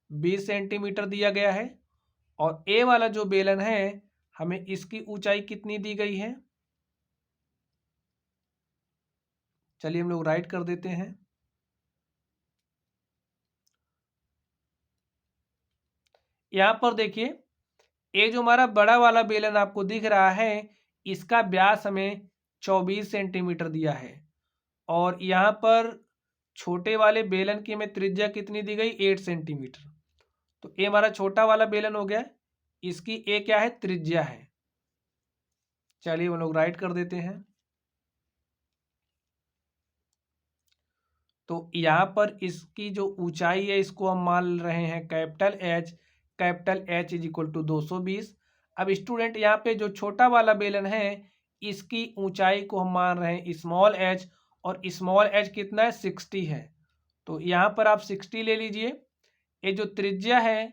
A: 20 सेंटीमीटर दिया गया है। और ए वाला जो बेलन है हमें इसकी ऊंचाई कितनी दी गई है, चलिए हम लोग राइट कर देते हैं। यहां पर देखिए, ये जो हमारा बड़ा वाला बेलन आपको दिख रहा है, इसका व्यास हमें 24 सेंटीमीटर दिया है। और यहाँ पर छोटे वाले बेलन की हमें त्रिज्या कितनी दी गई, 8 सेंटीमीटर। तो ये हमारा छोटा वाला बेलन हो गया, इसकी ए क्या है, त्रिज्या है। चलिए हम लोग राइट कर देते हैं। तो यहाँ पर इसकी जो ऊंचाई है इसको हम मान रहे हैं capital H. Capital H is equal to 220। अब स्टूडेंट यहाँ पे जो छोटा वाला बेलन है इसकी ऊंचाई को हम मान रहे हैं स्मॉल एच, और स्मॉल एच कितना है, 60 है। तो यहाँ पर आप 60 ले लीजिए। ये जो त्रिज्या है,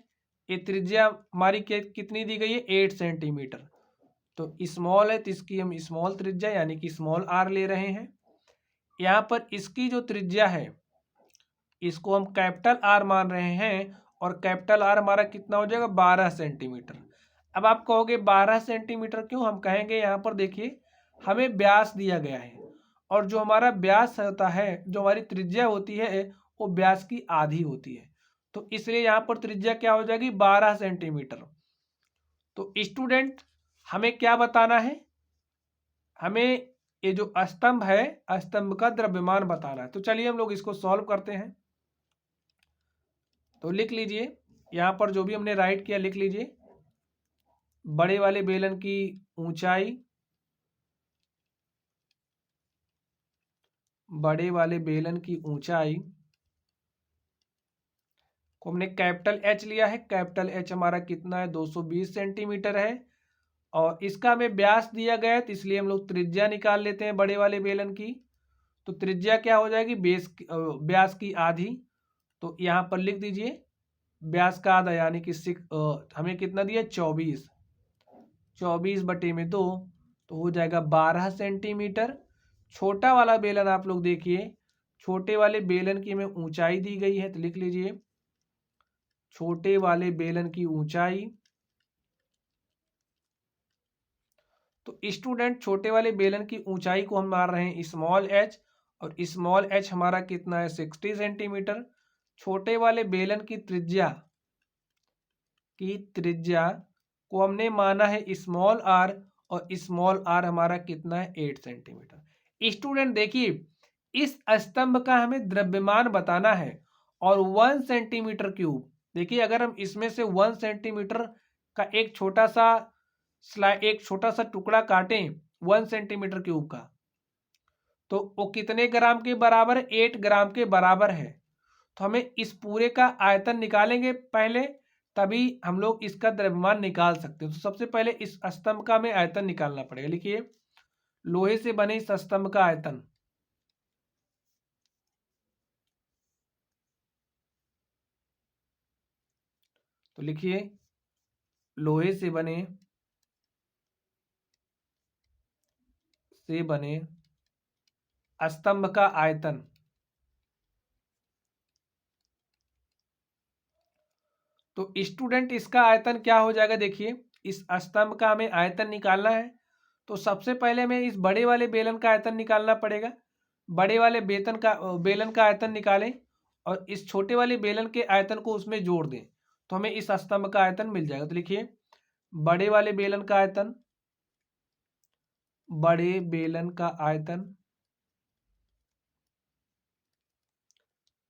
A: ये त्रिज्या हमारी कितनी दी गई है, 8 सेंटीमीटर। तो स्मॉल है तो इसकी हम स्मॉल त्रिज्या यानी कि स्मॉल आर ले रहे हैं। यहाँ पर इसकी जो त्रिज्या है इसको हम कैपिटल आर मान रहे हैं, और कैपिटल आर हमारा कितना हो जाएगा, 12 सेंटीमीटर। अब आप कहोगे 12 सेंटीमीटर क्यों, हम कहेंगे यहाँ पर देखिए हमें व्यास दिया गया है, और जो हमारा व्यास होता है, जो हमारी त्रिज्या होती है वो व्यास की आधी होती है। तो इसलिए यहाँ पर त्रिज्या क्या हो जाएगी, 12 सेंटीमीटर। तो स्टूडेंट हमें क्या बताना है, हमें ये जो स्तंभ है, स्तंभ का द्रव्यमान बताना है। तो चलिए हम लोग इसको सॉल्व करते हैं। तो लिख लीजिए, यहाँ पर जो भी हमने राइट किया लिख लीजिए। बड़े वाले बेलन की ऊंचाई, बड़े वाले बेलन की ऊंचाई को हमने कैपिटल एच लिया है। कैपिटल एच हमारा कितना है, 220 सेंटीमीटर है। और इसका हमें व्यास दिया गया है, तो इसलिए हम लोग त्रिज्या निकाल लेते हैं बड़े वाले बेलन की। तो त्रिज्या क्या हो जाएगी, व्यास की आधी। तो यहाँ पर लिख दीजिए व्यास का आधा यानी कि हमें कितना दिया, 24। 24/2 तो हो जाएगा 12 सेंटीमीटर। छोटा वाला बेलन आप लोग देखिए, छोटे वाले बेलन की हमें ऊंचाई दी गई है, तो लिख लीजिए छोटे वाले बेलन की ऊंचाई। तो स्टूडेंट छोटे वाले बेलन की ऊंचाई को हम मार रहे हैं स्मॉल एच, और स्मॉल एच हमारा कितना है, 60 सेंटीमीटर। छोटे वाले बेलन की त्रिज्या को हमने माना है स्मॉल आर, और स्मॉल आर हमारा कितना है, 8 सेंटीमीटर। स्टूडेंट देखिए, इस स्तंभ का हमें द्रव्यमान बताना है, और 1 सेंटीमीटर क्यूब, देखिए अगर हम इसमें से 1 सेंटीमीटर का एक छोटा सा टुकड़ा काटें 1 सेंटीमीटर क्यूब का, तो वो कितने ग्राम के बराबर है, 8 ग्राम के बराबर है। तो हमें इस पूरे का आयतन निकालेंगे पहले, तभी हम लोग इसका द्रव्यमान निकाल सकते हैं। तो सबसे पहले इस स्तंभ का हमें आयतन निकालना पड़ेगा। लिखिए लोहे से बने इस स्तंभ का आयतन, तो लिखिए लोहे से बने स्तंभ का आयतन। तो स्टूडेंट इसका आयतन क्या हो जाएगा, देखिए इस स्तंभ का हमें आयतन निकालना है। तो सबसे पहले हमें इस बड़े वाले बेलन का आयतन निकालना पड़ेगा। बड़े वाले बेलन का आयतन निकालें, और इस छोटे वाले बेलन के आयतन को उसमें जोड़ दें, तो हमें इस स्तंभ का आयतन मिल जाएगा। तो लिखिए बड़े वाले बेलन का आयतन, बड़े बेलन का आयतन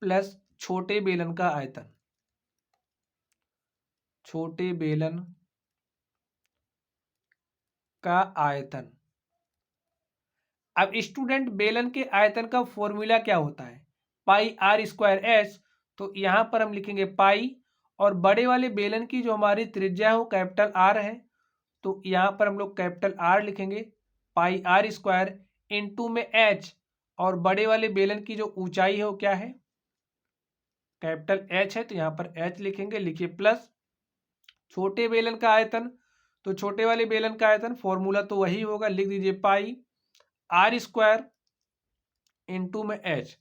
A: प्लस छोटे बेलन का आयतन, छोटे बेलन का आयतन। अब स्टूडेंट बेलन के आयतन का फॉर्मूला क्या होता है, पाई आर स्क्वायर एच। तो यहां पर हम लिखेंगे पाई, और बड़े वाले बेलन की जो हमारी त्रिज्या है वो कैपिटल आर है, तो यहां पर हम लोग कैपिटल आर लिखेंगे, पाई आर स्क्वायर इंटू में एच, और बड़े वाले बेलन की जो ऊंचाई है वो क्या है, कैपिटल एच है, तो यहां पर एच लिखेंगे। लिखिए प्लस छोटे बेलन का आयतन, तो छोटे वाले बेलन का आयतन फॉर्मूला तो वही होगा, लिख दीजिए पाई आर स्क्वायर इंटू में एच,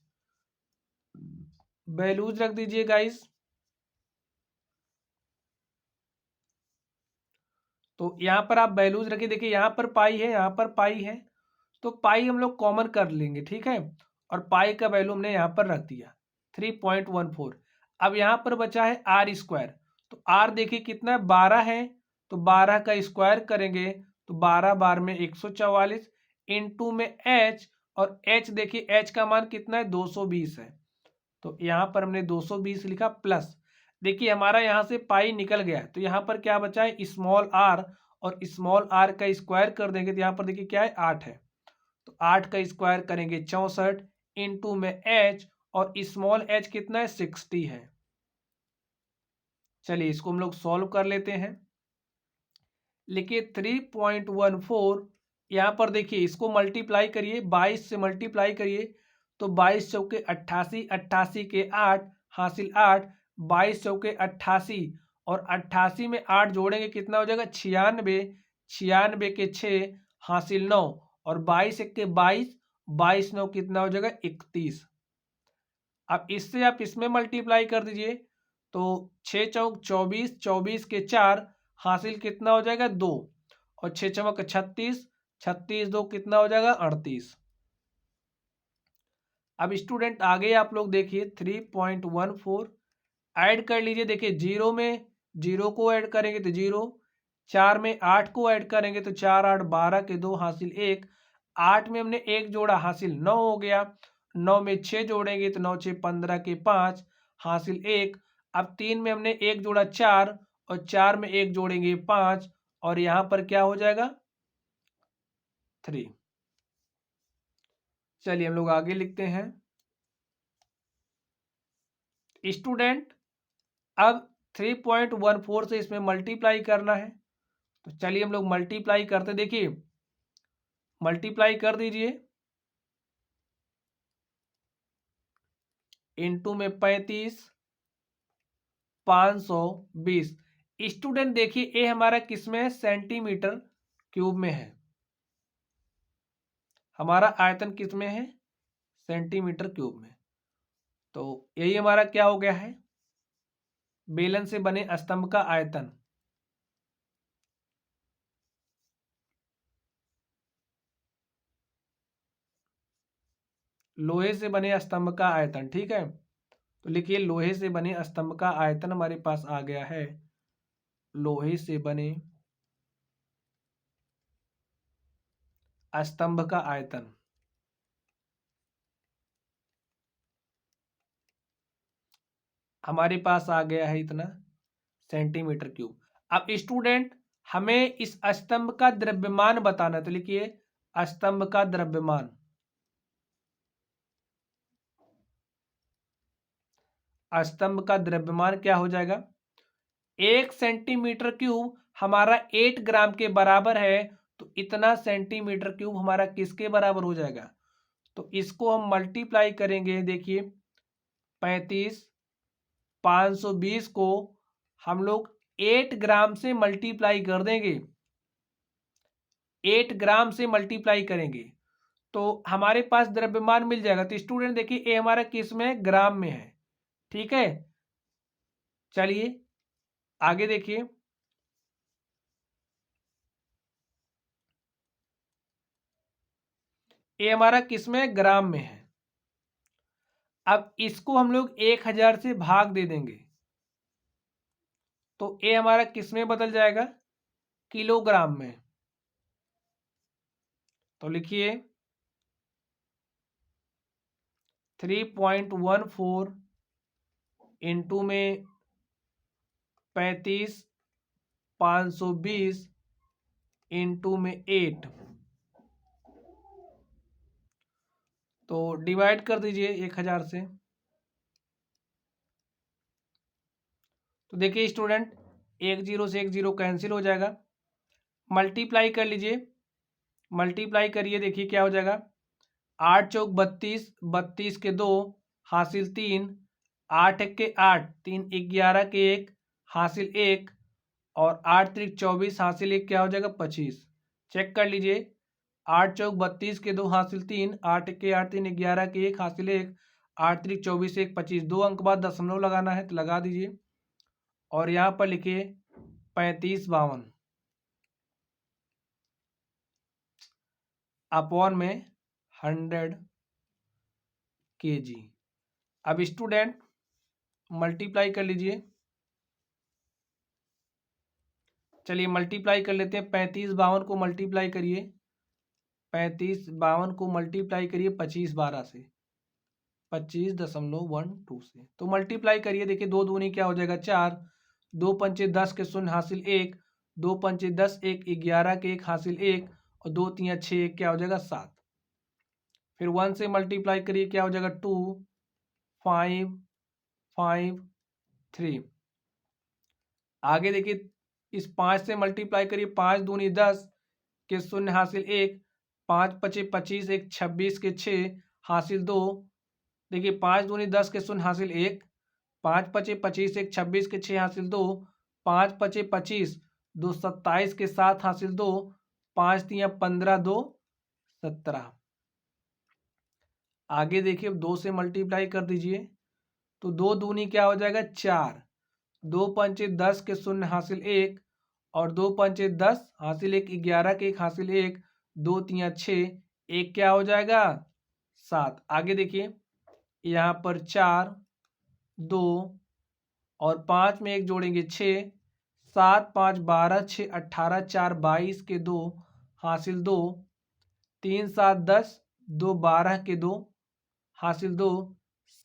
A: वैल्यूज रख दीजिए गाइस। तो यहाँ पर आप वैल्यूज रखिए, देखिए यहाँ पर पाई है, यहाँ पर पाई है, तो पाई हम लोग कॉमन कर लेंगे, ठीक है। और पाई का वैल्यू हमने यहाँ पर रख दिया 3.14। अब यहाँ पर बचा है आर स्क्वायर, तो आर देखिए कितना है, 12 है, तो 12 का स्क्वायर करेंगे तो 12 बार में 144 इंटू में एच, और एच देखिए एच का मान कितना है, 220 है, तो यहाँ पर हमने 220 लिखा प्लस। देखिए हमारा यहाँ से पाई निकल गया, तो यहाँ पर क्या बचा है, स्मॉल आर, और स्मॉल आर का स्क्वायर कर देंगे तो यहाँ पर देखिए क्या है, 8 है, तो 8 का स्क्वायर करेंगे 64 इंटू में एच, और स्मॉल एच कितना है, 60 है। चलिए इसको हम लोग सॉल्व कर लेते हैं। लिखिए 3.14, यहाँ पर देखिए इसको मल्टीप्लाई करिए, 22 से मल्टीप्लाई करिए, तो 22 चौके 88, 88 के 8 हासिल 8, 22 चौके 88, और 88 में 8 जोड़ेंगे कितना हो जाएगा, 96, 96 के 6 हासिल 9, और 22 एक के 22, 22 9 कितना हो जाएगा, 31। अब इससे आप इसमें मल्टीप्लाई कर दीजिए, तो 6 चौक 24, 24 के 4 हासिल कितना हो जाएगा, 2, और 6 चमक 36, 36 2 कितना हो जाएगा, 38। अब स्टूडेंट आगे आप लोग देखिए 3.14 ऐड कर लीजिए, देखिए 0 में 0 को ऐड करेंगे तो 0, 4 में 8 को ऐड करेंगे तो 4 8 12 के 2 हासिल 1, 8 में हमने 1 जोड़ा हासिल 9 हो गया, 9 में 6 जोड़ेंगे तो 9 6 15 के 5 हासिल 1। अब 3 में हमने 1 जोड़ा 4, और 4 में 1 जोड़ेंगे 5, और यहाँ पर क्या हो जाएगा, 3। चलिए हम लोग आगे लिखते हैं। स्टूडेंट अब 3.14 से इसमें मल्टीप्लाई करना है, तो चलिए हम लोग मल्टीप्लाई करते, देखिए मल्टीप्लाई कर दीजिए, इंटू में 35, 520। स्टूडेंट देखिए ये हमारा किस में है, सेंटीमीटर क्यूब में है, हमारा आयतन किस में है, सेंटीमीटर क्यूब में। तो यही हमारा क्या हो गया है, बेलन से बने स्तंभ का आयतन। लोहे से बने स्तंभ का आयतन, ठीक है। तो लिखिए लोहे से बने स्तंभ का आयतन हमारे पास आ गया है, लोहे से बने स्तंभ का आयतन हमारे पास आ गया है इतना सेंटीमीटर क्यूब। अब स्टूडेंट हमें इस स्तंभ का द्रव्यमान बताना, तो लिखिए स्तंभ का द्रव्यमान, स्तंभ का द्रव्यमान क्या हो जाएगा, 1 सेंटीमीटर क्यूब हमारा 8 ग्राम के बराबर है, तो इतना सेंटीमीटर क्यूब हमारा किसके बराबर हो जाएगा, तो इसको हम मल्टीप्लाई करेंगे, देखिए 35, 520 को हम लोग 8 ग्राम से मल्टीप्लाई कर देंगे, 8 ग्राम से मल्टीप्लाई करेंगे तो हमारे पास द्रव्यमान मिल जाएगा। तो स्टूडेंट देखिए ये हमारा किस में है, ग्राम में है, ठीक है। चलिए आगे देखिए, ये हमारा किस में, ग्राम में है। अब इसको हम लोग 1000 से भाग दे देंगे, तो ये हमारा किस में बदल जाएगा, किलोग्राम में। तो लिखिए 3.14 इंटू में 35, 520 इंटू में 8, तो डिवाइड कर दीजिए 1000 से। तो देखिए स्टूडेंट 1 0 से 1 0 कैंसिल हो जाएगा, मल्टीप्लाई कर लीजिए, मल्टीप्लाई करिए, देखिए क्या हो जाएगा, 8 चौक 32, 32 के 2 हासिल 3, 8 एक के 8, 3 11 के 1 हासिल 1, और 8 3 24 हासिल 1 क्या हो जाएगा, 25। चेक कर लीजिए, 8 चौक 32 के 2 हासिल 3, 8 एक के 8, 3 11 के 1 हासिल 1, 8 3 24 1 25, 2 अंक बाद दशमलव लगाना है तो लगा दीजिए, और यहाँ पर लिखिए 35 52। अपॉन में 100 kg। अब स्टूडेंट मल्टीप्लाई कर लीजिए। चलिए मल्टीप्लाई कर लेते हैं। 3552 को मल्टीप्लाई करिए, 3552 को मल्टीप्लाई करिए 25 12 से, 25.12 से। तो मल्टीप्लाई करिए, देखिए 2 दूनी क्या हो जाएगा 4, 2 पंचे 10 के शून्य हासिल 1, 2 पंचे 10 1 11 के 1 हासिल 1, और 2 3 6 1 क्या हो जाएगा 7। फिर 1 से मल्टीप्लाई करिए, क्या हो जाएगा 2 5 5 3। आगे देखिए इस 5 से मल्टीप्लाई करिए, 5 दूनी 10 के शून्य हासिल 1, 5 पचे 25 1 26 के 6 हासिल 2। देखिए 5 दूनी 10 के शून्य हासिल 1, 5 पचे 25 1 26 के 6 हासिल 2, 5 पचे 25 2 27 के 7 हासिल 2, 5 तिया 15 2 17। आगे देखिए 2 से मल्टीप्लाई कर दीजिए, तो 2 दूनी क्या हो जाएगा 4, 2 पंचे 10 के शून्य हासिल 1, और 2 पंचे 10 हासिल 1 11 के 1 हासिल 1, 2 तिया 6 1 क्या हो जाएगा 7। आगे देखिए यहाँ पर 4 2 और 5 में 1 जोड़ेंगे 6, 7 5 12 6 18 4 22 के 2 हासिल 2, 3 7 10 2 12 के 2 हासिल 2,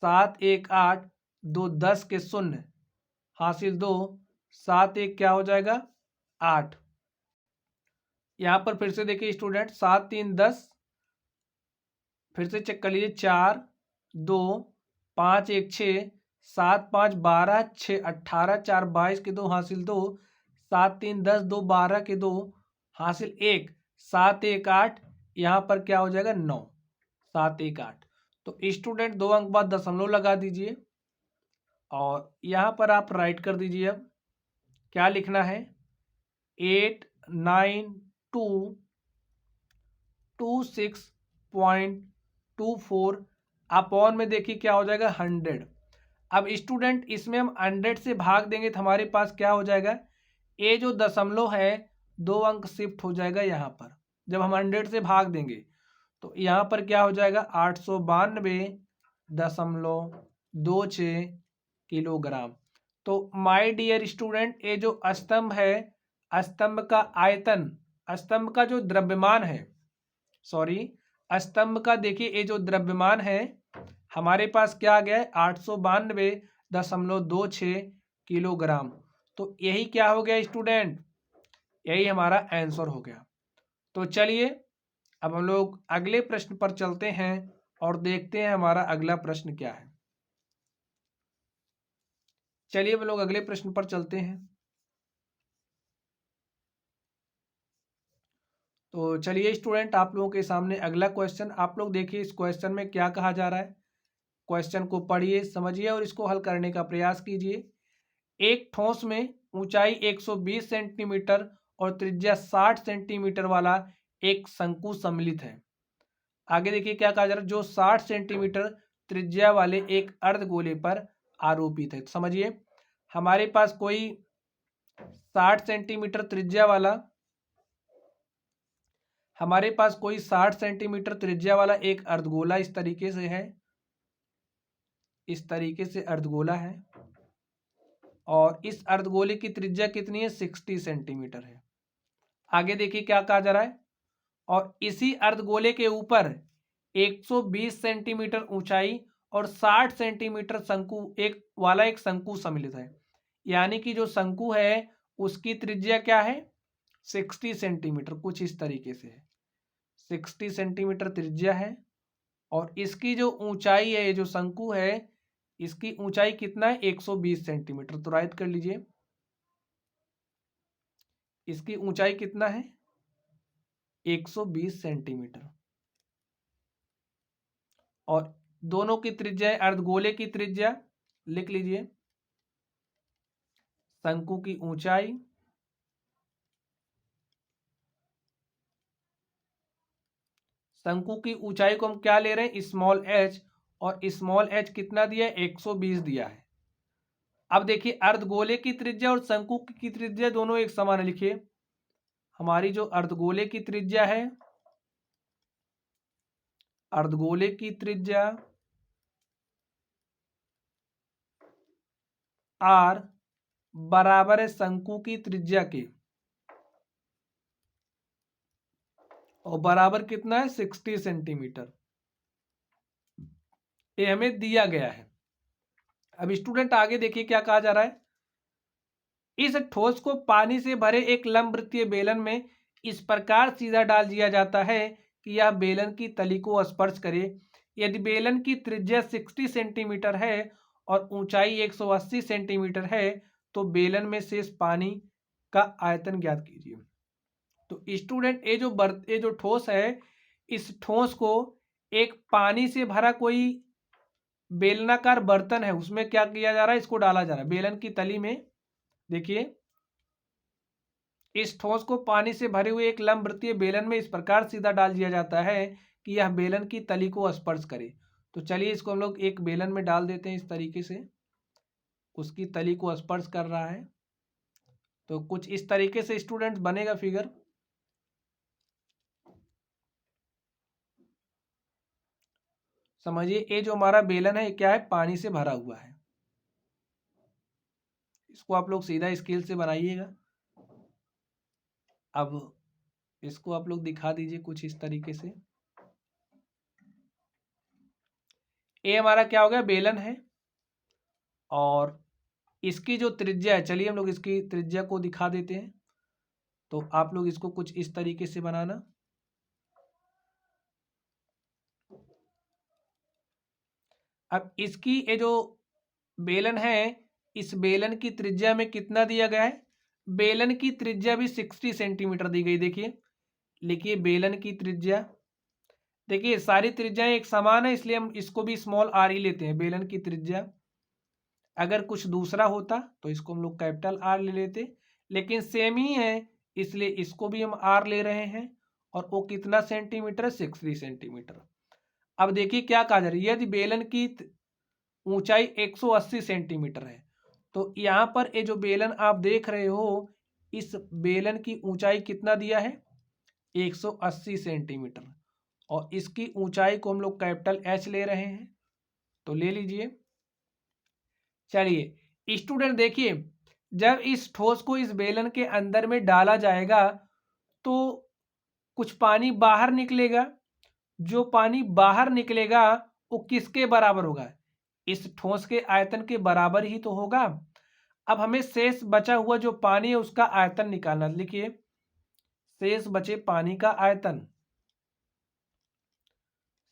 A: 7 1 8 2 10 के शून्य हासिल 2, 7 1 क्या हो जाएगा 8। यहाँ पर फिर से देखिए स्टूडेंट 7 3 10, फिर से चेक कर लीजिए 4 2 5 1 6, 7 5 12 6 18 4 22 के 2 हासिल 2, 7 3 10 2 12 के 2 हासिल 1, 7 1 8। यहाँ पर क्या हो जाएगा 9, 7 1 8। तो स्टूडेंट 2 अंक बाद दशमलव लगा दीजिए और यहाँ पर आप राइट कर दीजिए। अब क्या लिखना है 8 9 2 26.24 अपॉन में देखिए क्या हो जाएगा 100। अब स्टूडेंट इसमें हम 100 से भाग देंगे तो हमारे पास क्या हो जाएगा, ये जो दशमलव है 2 अंक शिफ्ट हो जाएगा यहाँ पर। जब हम 100 से भाग देंगे तो यहाँ पर क्या हो जाएगा 892.26 किलोग्राम। तो माय डियर स्टूडेंट ये जो स्तंभ है, स्तंभ का आयतन, स्तंभ का जो द्रव्यमान है, सॉरी स्तंभ का देखिए ये जो द्रव्यमान है हमारे पास क्या आ गया है 892.26 किलोग्राम। तो यही क्या हो गया स्टूडेंट, यही हमारा आंसर हो गया। तो चलिए अब हम लोग अगले प्रश्न पर चलते हैं और देखते हैं हमारा अगला प्रश्न क्या है। चलिए हम लोग अगले प्रश्न पर चलते हैं। तो चलिए स्टूडेंट आप लोगों के सामने अगला क्वेश्चन, आप लोग देखिए इस क्वेश्चन में क्या कहा जा रहा है। क्वेश्चन को पढ़िए, समझिए और इसको हल करने का प्रयास कीजिए। एक ठोस में ऊंचाई 120 सेंटीमीटर और त्रिज्या 60 सेंटीमीटर वाला एक शंकु सम्मिलित है। आगे देखिए क्या कहा जा रहा है, जो 60 सेंटीमीटर त्रिज्या वाले एक अर्धगोले पर आरोपित है। तो समझिए हमारे पास कोई 60 सेंटीमीटर त्रिज्या वाला, हमारे पास कोई 60 सेंटीमीटर त्रिज्या वाला एक अर्धगोला इस तरीके से है, इस तरीके से अर्धगोला है और इस अर्धगोले की त्रिज्या कितनी है 60 सेंटीमीटर है। आगे देखिए क्या कहा जा रहा है, और इसी अर्धगोले के ऊपर 120 सेंटीमीटर ऊंचाई और 60 सेंटीमीटर शंकु एक शंकु सम्मिलित है। यानी कि जो शंकु है उसकी त्रिज्या क्या है 60 सेंटीमीटर, कुछ इस तरीके से है, 60 सेंटीमीटर त्रिज्या है और इसकी जो ऊंचाई है, जो शंकु है इसकी ऊंचाई कितना है 120 सेंटीमीटर। तो राइट कर लीजिए इसकी ऊंचाई कितना है 120 सेंटीमीटर और दोनों की त्रिज्या है, अर्धगोले की त्रिज्या लिख लीजिए, शंकु की ऊंचाई शंकु की ऊंचाई को हम क्या ले रहे हैं स्मॉल एच, और स्मॉल एच कितना दिया है 120 दिया है। अब देखिए अर्धगोले की त्रिज्या और शंकु की त्रिज्या दोनों एक समान है। लिखिए हमारी जो अर्धगोले की त्रिज्या है अर्धगोले की त्रिज्या r बराबर है शंकु की त्रिज्या के, और बराबर कितना है 60 सेंटीमीटर। ये हमें दिया गया है। अब स्टूडेंट आगे देखिए क्या कहा जा रहा है। इस ठोस को पानी से भरे एक लंबवृत्तीय बेलन में इस प्रकार सीधा डाल दिया जाता है कि यह बेलन की तली को स्पर्श करे। यदि बेलन की त्रिज्या 60 सेंटीमीटर है और ऊंचाई 180 सेंटीमीटर है तो बेलन में शेष पानी का आयतन ज्ञात कीजिए। तो स्टूडेंट ये जो ठोस है, इस ठोस को एक पानी से भरा कोई बेलनाकार बर्तन है, उसमें क्या किया जा रहा है, इसको डाला जा रहा है बेलन की तली में। देखिए, इस ठोस को पानी से भरे हुए एक लंबवृत्तीय बेलन में इस प्रकार सीधा डाल दिया जाता है कि यह बेलन की तली को स्पर्श करे। तो चलिए इसको हम लोग एक बेलन में डाल देते हैं इस तरीके से, उसकी तली को स्पर्श कर रहा है। तो कुछ इस तरीके से स्टूडेंट्स बनेगा फिगर। समझिए, ये जो हमारा बेलन है ये क्या है, पानी से भरा हुआ है। इसको आप लोग सीधा स्केल से बनाइएगा। अब इसको आप लोग दिखा दीजिए कुछ इस तरीके से। ये हमारा क्या हो गया, बेलन है, और इसकी जो त्रिज्या है, चलिए हम लोग इसकी त्रिज्या को दिखा देते हैं। तो आप लोग इसको कुछ इस तरीके से बनाना। अब इसकी ये जो बेलन है, इस बेलन की त्रिज्या में कितना दिया गया है, बेलन की त्रिज्या भी 60 सेंटीमीटर दी गई। देखिए, लिखिए बेलन की त्रिज्या। देखिए सारी त्रिज्याएं एक समान है, इसलिए हम इसको भी स्मॉल आर ही लेते हैं, बेलन की त्रिज्या। अगर कुछ दूसरा होता तो इसको हम लोग कैपिटल आर ले लेते, लेकिन सेम ही है इसलिए इसको भी हम आर ले रहे हैं। और वो कितना सेंटीमीटर है, 60 सेंटीमीटर। अब देखिए क्या कहा जा रहा है, यदि बेलन की ऊंचाई 180 सेंटीमीटर है तो यहाँ पर ये जो बेलन आप देख रहे हो, इस बेलन की ऊंचाई कितना दिया है, 180 सेंटीमीटर, और इसकी ऊंचाई को हम लोग कैपिटल एच ले रहे हैं। तो ले लीजिए। चलिए स्टूडेंट देखिए, जब इस ठोस को इस बेलन के अंदर में डाला जाएगा तो कुछ पानी बाहर निकलेगा। जो पानी बाहर निकलेगा वो किसके बराबर होगा, इस ठोस के आयतन के बराबर ही तो होगा। अब हमें शेष बचा हुआ जो पानी है उसका आयतन निकालना। लिखिए, शेष बचे पानी का आयतन,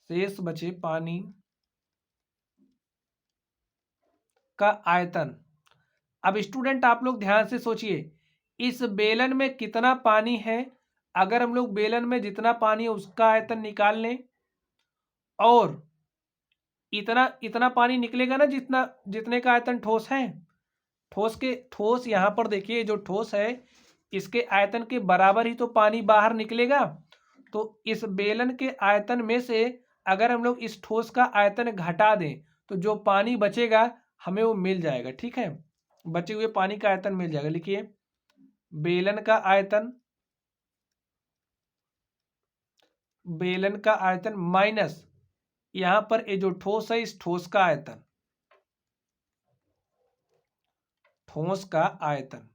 A: शेष बचे पानी का आयतन। अब स्टूडेंट आप लोग ध्यान से सोचिए, इस बेलन में कितना पानी है। अगर हम लोग बेलन में जितना पानी है उसका आयतन निकाल लें, और इतना इतना पानी निकलेगा ना जितना जितने का आयतन ठोस है, ठोस यहाँ पर देखिए, जो ठोस है इसके आयतन के बराबर ही तो पानी बाहर निकलेगा। तो इस बेलन के आयतन में से अगर हम लोग इस ठोस का आयतन घटा दें तो जो पानी बचेगा हमें वो मिल जाएगा। ठीक है, बचे हुए पानी का आयतन मिल जाएगा। लिखिए, बेलन का आयतन, बेलन का आयतन माइनस यहां पर ये जो ठोस है इस ठोस का आयतन, ठोस का आयतन।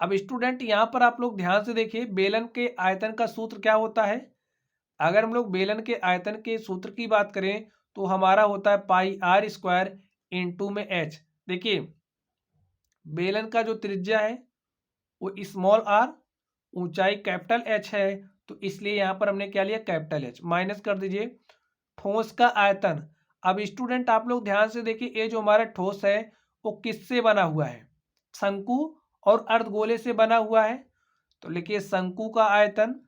A: अब स्टूडेंट यहां पर आप लोग ध्यान से देखिए, बेलन के आयतन का सूत्र क्या होता है। अगर हम लोग बेलन के आयतन के सूत्र की बात करें तो हमारा होता है पाई आर स्क्वायर इंटू में एच। देखिए, बेलन का जो त्रिज्या है वो स्मॉल आर, ऊंचाई कैपिटल एच है, तो इसलिए यहां पर हमने क्या लिया, कैपिटल एच। माइनस कर दीजिए ठोस का आयतन। अब स्टूडेंट आप लोग ध्यान से देखिए, ये जो हमारा ठोस है वो किससे बना हुआ है, शंकु और अर्धगोले से बना हुआ है। तो लिखिए, शंकु का आयतन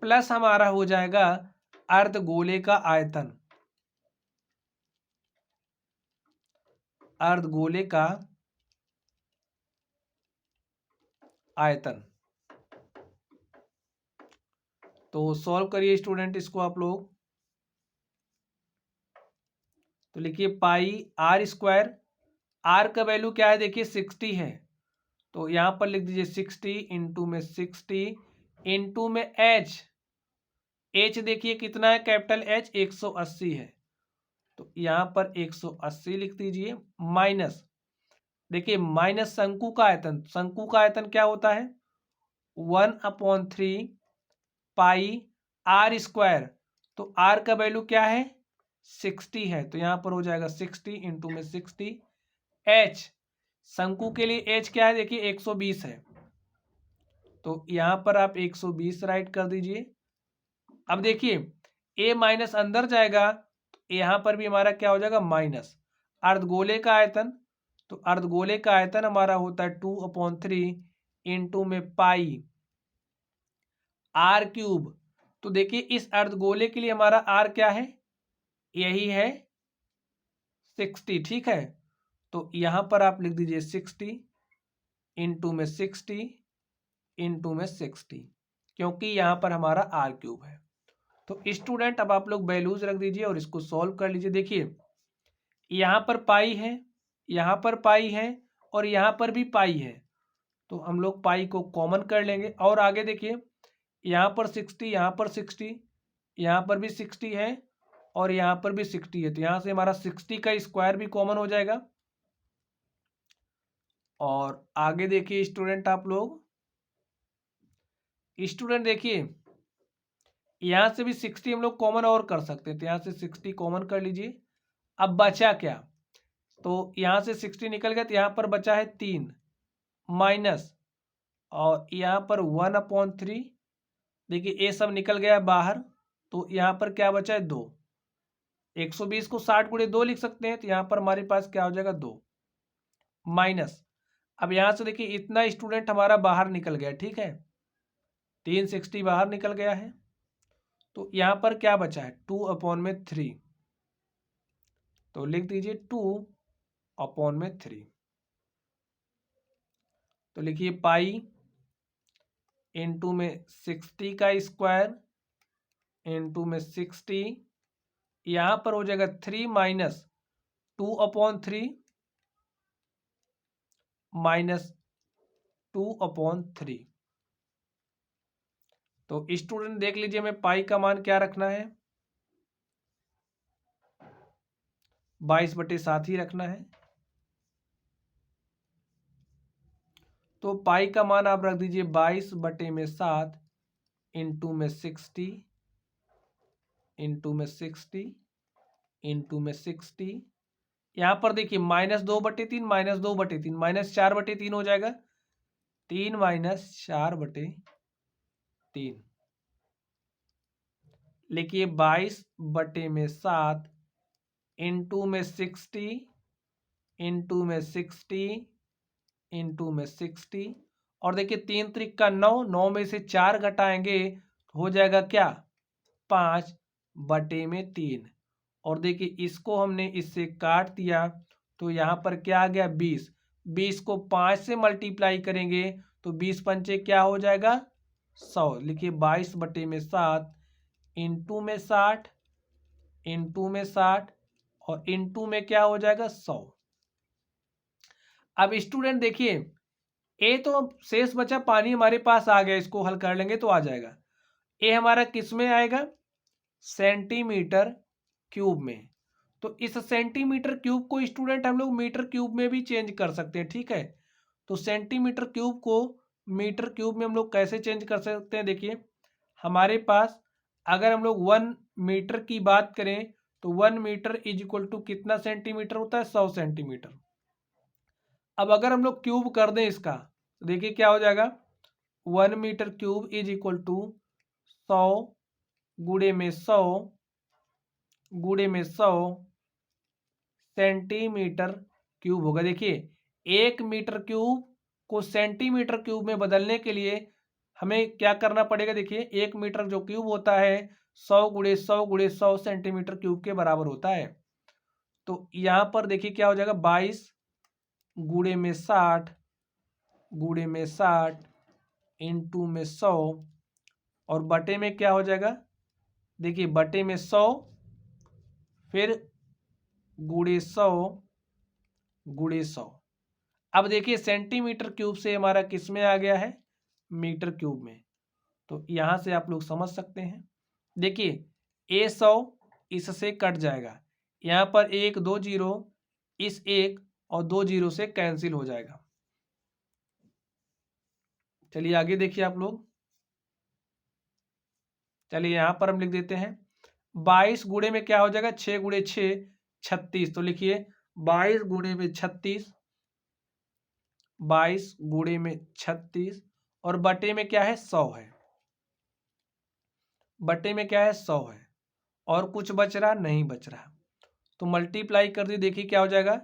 A: प्लस हमारा हो जाएगा अर्धगोले का आयतन, अर्धगोले का आयतन। तो सॉल्व करिए स्टूडेंट इसको आप लोग। तो लिखिए पाई आर स्क्वायर, आर का वैल्यू क्या है, देखिए 60 है, तो यहां पर लिख दीजिए 60 इंटू में 60 इनटू में एच, एच देखिए कितना है कैपिटल एच 180 है, तो यहां पर 180 लिख दीजिए, माइनस देखिए माइनस शंकु का आयतन, शंकु का आयतन क्या होता है 1/3 पाई आर स्क्वायर, तो आर का वैल्यू क्या है 60 है, तो यहां पर हो जाएगा 60 इंटू में 60। एच, शंकु के लिए एच क्या है देखिए 120 है, तो यहां पर आप 120 राइट कर दीजिए। अब देखिए ए माइनस अंदर जाएगा, तो यहां पर भी हमारा क्या हो जाएगा माइनस। अर्धगोले का आयतन, तो अर्धगोले का आयतन हमारा होता है 2/3 इंटू में पाई आर क्यूब, तो देखिए इस अर्धगोले के लिए हमारा आर क्या है, यही है 60, ठीक है, तो यहां पर आप लिख दीजिए 60 इंटू में 60 इंटू में 60, क्योंकि यहां पर हमारा आर क्यूब है। तो स्टूडेंट अब आप लोग वैल्यूज रख दीजिए और इसको सॉल्व कर लीजिए। देखिए यहां पर पाई है, यहां पर पाई है और यहां पर भी पाई है, तो हम लोग पाई को कॉमन कर लेंगे। और आगे देखिए यहाँ पर 60, यहाँ पर 60, यहाँ पर भी 60 है और यहाँ पर भी 60 है, तो यहाँ से हमारा 60 का स्क्वायर भी कॉमन हो जाएगा। और आगे देखिए स्टूडेंट आप लोग, स्टूडेंट देखिए यहाँ से भी 60 हम लोग कॉमन और कर सकते हैं, तो यहाँ से 60 कॉमन कर लीजिए। अब बचा क्या, तो यहाँ से 60 निकल गया, तो यहाँ पर बचा है 3 माइनस, और यहाँ पर 1/3, देखिए ये सब निकल गया बाहर, तो यहाँ पर क्या बचा है 2। 120 को 60 गुणे 2 लिख सकते हैं, तो यहाँ पर हमारे पास क्या हो जाएगा 2 माइनस। अब यहाँ से देखिए इतना स्टूडेंट हमारा बाहर निकल गया, ठीक है 360 बाहर निकल गया है, तो यहाँ पर क्या बचा है 2/3, तो लिख दीजिए 2/3। तो लिखिए पाई इंटू में 60 का स्क्वायर इंटू में 60, यहाँ पर हो जाएगा 3 माइनस 2/3 माइनस 2/3। तो स्टूडेंट देख लीजिए हमें पाई का मान क्या रखना है, 22/7 ही रखना है, तो पाई का मान आप रख दीजिए 22/7 इंटू में 60 इंटू में 60 इंटू में 60। यहाँ पर देखिए -2/3 -2/3 -4/3 हो जाएगा, 3 - 4/3, लिखिए 22/7 इंटू में 60 इंटू में 60 इंटू में 60, और देखिए 3 त्रिक का 9, 9 में से 4 घटाएंगे हो जाएगा क्या 5/3, और देखिए इसको हमने इससे काट दिया, तो यहाँ पर क्या आ गया 20, 20 को 5 से मल्टीप्लाई करेंगे तो 20 पंचे क्या हो जाएगा 100, लिखिए 22/7 इंटू में 60 इंटू में 60 और इंटू में क्या हो जाएगा 100। अब स्टूडेंट देखिए ए तो शेष बचा पानी हमारे पास आ गया, इसको हल कर लेंगे तो आ जाएगा। ए हमारा किस में आएगा सेंटीमीटर क्यूब में, तो इस सेंटीमीटर क्यूब को स्टूडेंट हम लोग मीटर क्यूब में भी चेंज कर सकते हैं, ठीक है। तो सेंटीमीटर क्यूब को मीटर क्यूब में हम लोग कैसे चेंज कर सकते हैं, देखिए हमारे पास अगर हम लोग 1 मीटर की बात करें तो 1 मीटर इज इक्वल टू कितना सेंटीमीटर होता है 100 सेंटीमीटर। अब अगर हम लोग क्यूब कर दें इसका, तो देखिए क्या हो जाएगा 1 metre cube is equal to 100 गुणे में 100 गुणे में 100 सेंटीमीटर क्यूब होगा। देखिए 1 मीटर क्यूब को सेंटीमीटर क्यूब में बदलने के लिए हमें क्या करना पड़ेगा, देखिए 1 मीटर जो क्यूब होता है 100 गुणे 100 गुणे 100 सेंटीमीटर क्यूब के बराबर होता है। तो यहाँ पर देखिए क्या हो जाएगा 22 गुणे में 60 गुणे में 60 इंटू में 100, और बटे में क्या हो जाएगा, देखिए बटे में 100 फिर गुणे 100 गुणे 100। अब देखिए सेंटीमीटर क्यूब से हमारा किस में आ गया है मीटर क्यूब में, तो यहाँ से आप लोग समझ सकते हैं। देखिए ए 100 इससे कट जाएगा, यहाँ पर 1 2 जीरो, इस 1 और 2 जीरो से कैंसिल हो जाएगा। चलिए आगे देखिए आप लोग। चलिए यहाँ पर हम लिख देते हैं 22 गुणे में क्या हो जाएगा, 6 गुणे 6 36। तो लिखिए 22 गुणे में 36, 22 गुणे में 36 और बटे में क्या है 100 है, बटे में क्या है 100 है और कुछ बच रहा नहीं बच रहा। तो मल्टीप्लाई कर दी, देखिए क्या हो जाएगा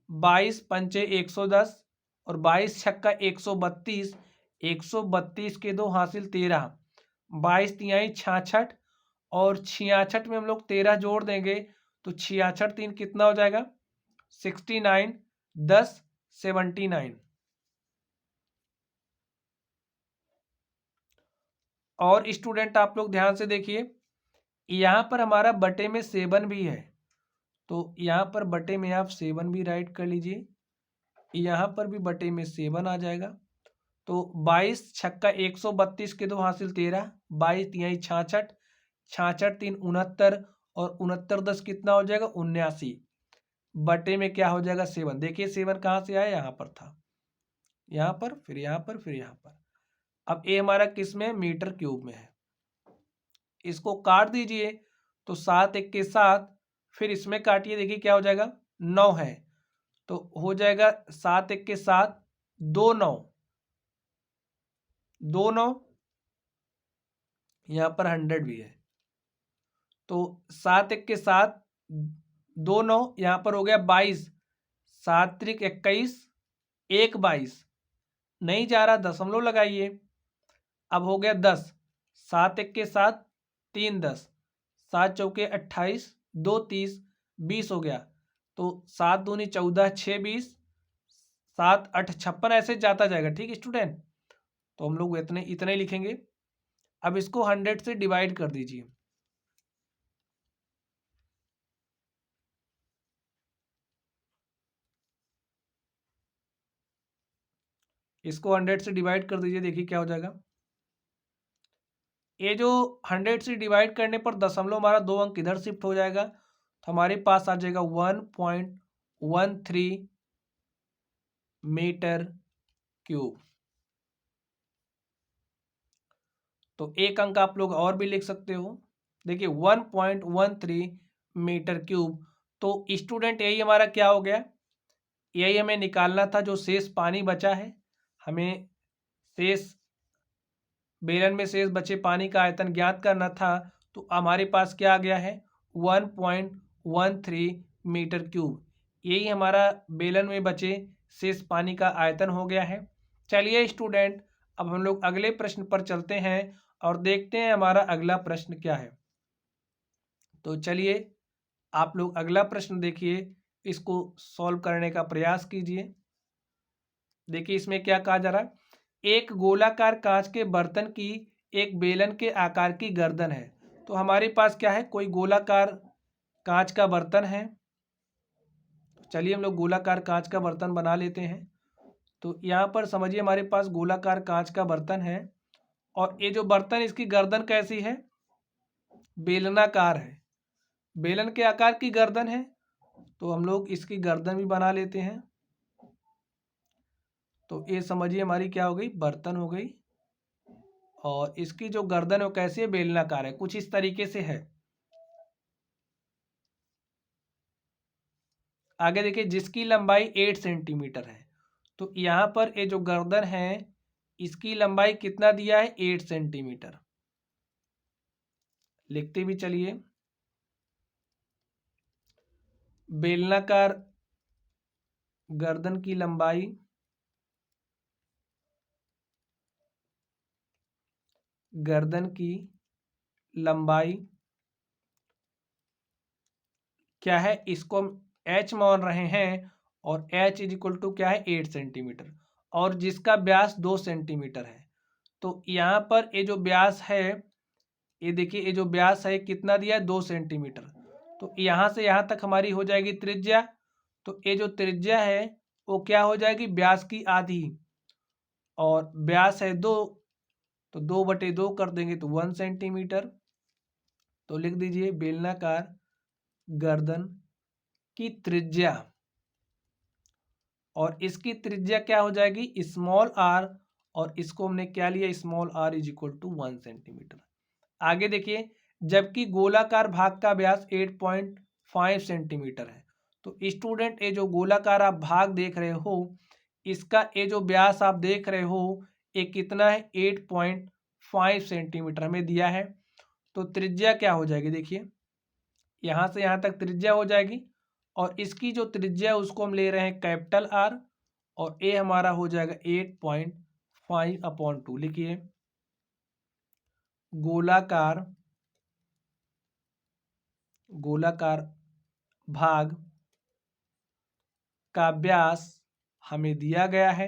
A: 22 पंचे 110 और 22 छक्का 132, 132 के 2 हासिल 13, 22 तिहाई 66 और 66 में हम लोग 13 जोड़ देंगे तो 66 3 कितना हो जाएगा 69, 10 79। और स्टूडेंट आप लोग ध्यान से देखिए, यहाँ पर हमारा बटे में 7 भी है, तो यहाँ पर बटे में आप 7 भी राइट कर लीजिए, यहाँ पर भी बटे में 7 आ जाएगा। तो 22 छक्का 132 के 2 हासिल 13, 22 तिहाई 66, 66 3 69 और 69 10 कितना हो जाएगा 79, बटे में क्या हो जाएगा 7। देखिए 7 कहाँ से आया, यहाँ पर था, यहाँ पर फिर यहाँ पर फिर यहाँ पर। अब ए हमारा किस में, मीटर क्यूब में है। इसको काट दीजिए तो 7 1 के 7, फिर इसमें काटिए, देखिए क्या हो जाएगा 9 है, तो हो जाएगा 7 1 के 7 2 9, 2 9, यहाँ पर 100 भी है, तो 7 1 के 7 2 9, यहाँ पर हो गया 22, 7 त्रिक 21, 1 22 नहीं जा रहा, दशमलव लगाइए। अब हो गया 10, 7 1 के 7 3 10, 7 चौके 28, 2 30, 20 हो गया, तो 7 दूनी 14, 6 20, 7 8 56 ऐसे जाता जाएगा। ठीक है स्टूडेंट, तो हम लोग इतने ही लिखेंगे। अब इसको 100 से डिवाइड कर दीजिए, इसको 100 से डिवाइड कर दीजिए, देखिए क्या हो जाएगा। ये जो 100 से डिवाइड करने पर दशमलव हमारा 2 अंक इधर शिफ्ट हो जाएगा, तो हमारे पास आ जाएगा 1.13 मीटर क्यूब। तो एक अंक आप लोग और भी लिख सकते हो, देखिए 1.13 मीटर क्यूब। तो स्टूडेंट यही हमारा क्या हो गया, यही हमें निकालना था, जो शेष पानी बचा है, हमें शेष बेलन में शेष बचे पानी का आयतन ज्ञात करना था। तो हमारे पास क्या आ गया है 1.13 मीटर क्यूब, यही हमारा बेलन में बचे शेष पानी का आयतन हो गया है। चलिए स्टूडेंट, अब हम लोग अगले प्रश्न पर चलते हैं और देखते हैं हमारा अगला प्रश्न क्या है। तो चलिए आप लोग अगला प्रश्न देखिए, इसको सॉल्व करने का प्रयास कीजिए। देखिए इसमें क्या कहा जा रहा है, एक गोलाकार कांच के बर्तन की एक बेलन के आकार की गर्दन है। तो हमारे पास क्या है, कोई गोलाकार कांच का बर्तन है। चलिए हम लोग गोलाकार कांच का बर्तन बना लेते हैं। तो यहाँ पर समझिए हमारे पास गोलाकार कांच का बर्तन है और ये जो बर्तन, इसकी गर्दन कैसी है, बेलनाकार है, बेलन के आकार की गर्दन है। तो हम लोग इसकी गर्दन भी बना लेते हैं। तो ये समझिए हमारी क्या हो गई, बर्तन हो गई, और इसकी जो गर्दन है वो कैसी है, बेलनाकार है, कुछ इस तरीके से है। आगे देखिए, जिसकी लंबाई 8 सेंटीमीटर है। तो यहाँ पर ये जो गर्दन है, इसकी लंबाई कितना दिया है, 8 सेंटीमीटर। लिखते भी चलिए, बेलनाकार गर्दन की लंबाई क्या है, इसको हम h मान रहे हैं, और h इज इक्वल टू क्या है 8 सेंटीमीटर, और जिसका व्यास 2 सेंटीमीटर है। तो यहाँ पर ये जो व्यास है, ये देखिए ये जो व्यास है कितना दिया है 2 सेंटीमीटर। तो यहाँ से यहाँ तक हमारी हो जाएगी त्रिज्या। तो ये जो त्रिज्या है वो क्या हो जाएगी, व्यास की आधी, और व्यास है 2, तो 2/2 कर देंगे तो 1 सेंटीमीटर। तो लिख दीजिए बेलनाकार गर्दन की त्रिज्या, और इसकी त्रिज्या क्या हो जाएगी स्मॉल आर, और इसको हमने क्या लिया small r is equal to 1 centimetre. आगे देखिए, जबकि गोलाकार भाग का व्यास 8.5 सेंटीमीटर है। तो स्टूडेंट ये जो गोलाकार आप भाग देख रहे हो, इसका ये जो व्यास आप देख रहे हो ये कितना है 8.5 सेंटीमीटर हमें दिया है। तो त्रिज्या क्या हो जाएगी, देखिए यहाँ से यहाँ तक त्रिज्या हो जाएगी, और इसकी जो त्रिज्या है उसको हम ले रहे हैं कैपिटल आर, और ए हमारा हो जाएगा 8.5/2। लिखिए गोलाकार भाग का व्यास हमें दिया गया है,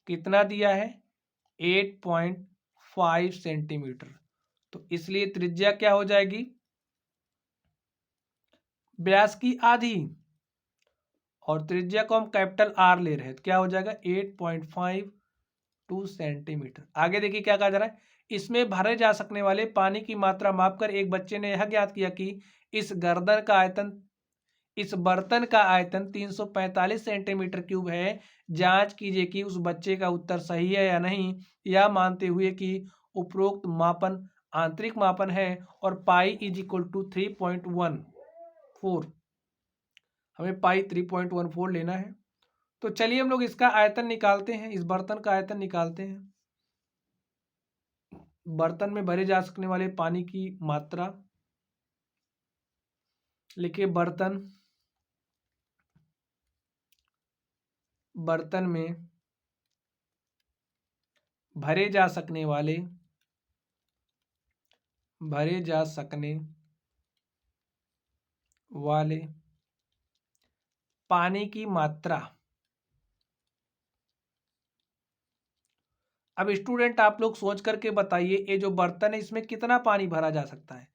A: कितना दिया है 8.5 सेंटीमीटर। तो इसलिए त्रिज्या क्या हो जाएगी व्यास की आधी, और त्रिज्या को हम कैपिटल आर ले रहे हैं, तो क्या हो जाएगा 8.52 सेंटीमीटर। आगे देखिए क्या कहा जा रहा है, इसमें भरे जा सकने वाले पानी की मात्रा मापकर एक बच्चे ने यह ज्ञात किया कि इस बर्तन का आयतन 345 सेंटीमीटर क्यूब है। जांच कीजिए कि उस बच्चे का उत्तर सही है या नहीं, यह मानते हुए कि उपरोक्त मापन आंतरिक मापन है और पाई इज इक्वल टू 3.14, हमें पाई 3.14 लेना है। तो चलिए हम लोग इसका आयतन निकालते हैं, इस बर्तन का आयतन निकालते हैं। बर्तन में भरे जा सकने वाले पानी की मात्रा, लिखिए बर्तन में भरे जा सकने वाले पानी की मात्रा। अब स्टूडेंट आप लोग सोच करके बताइए, ये जो बर्तन है इसमें कितना पानी भरा जा सकता है।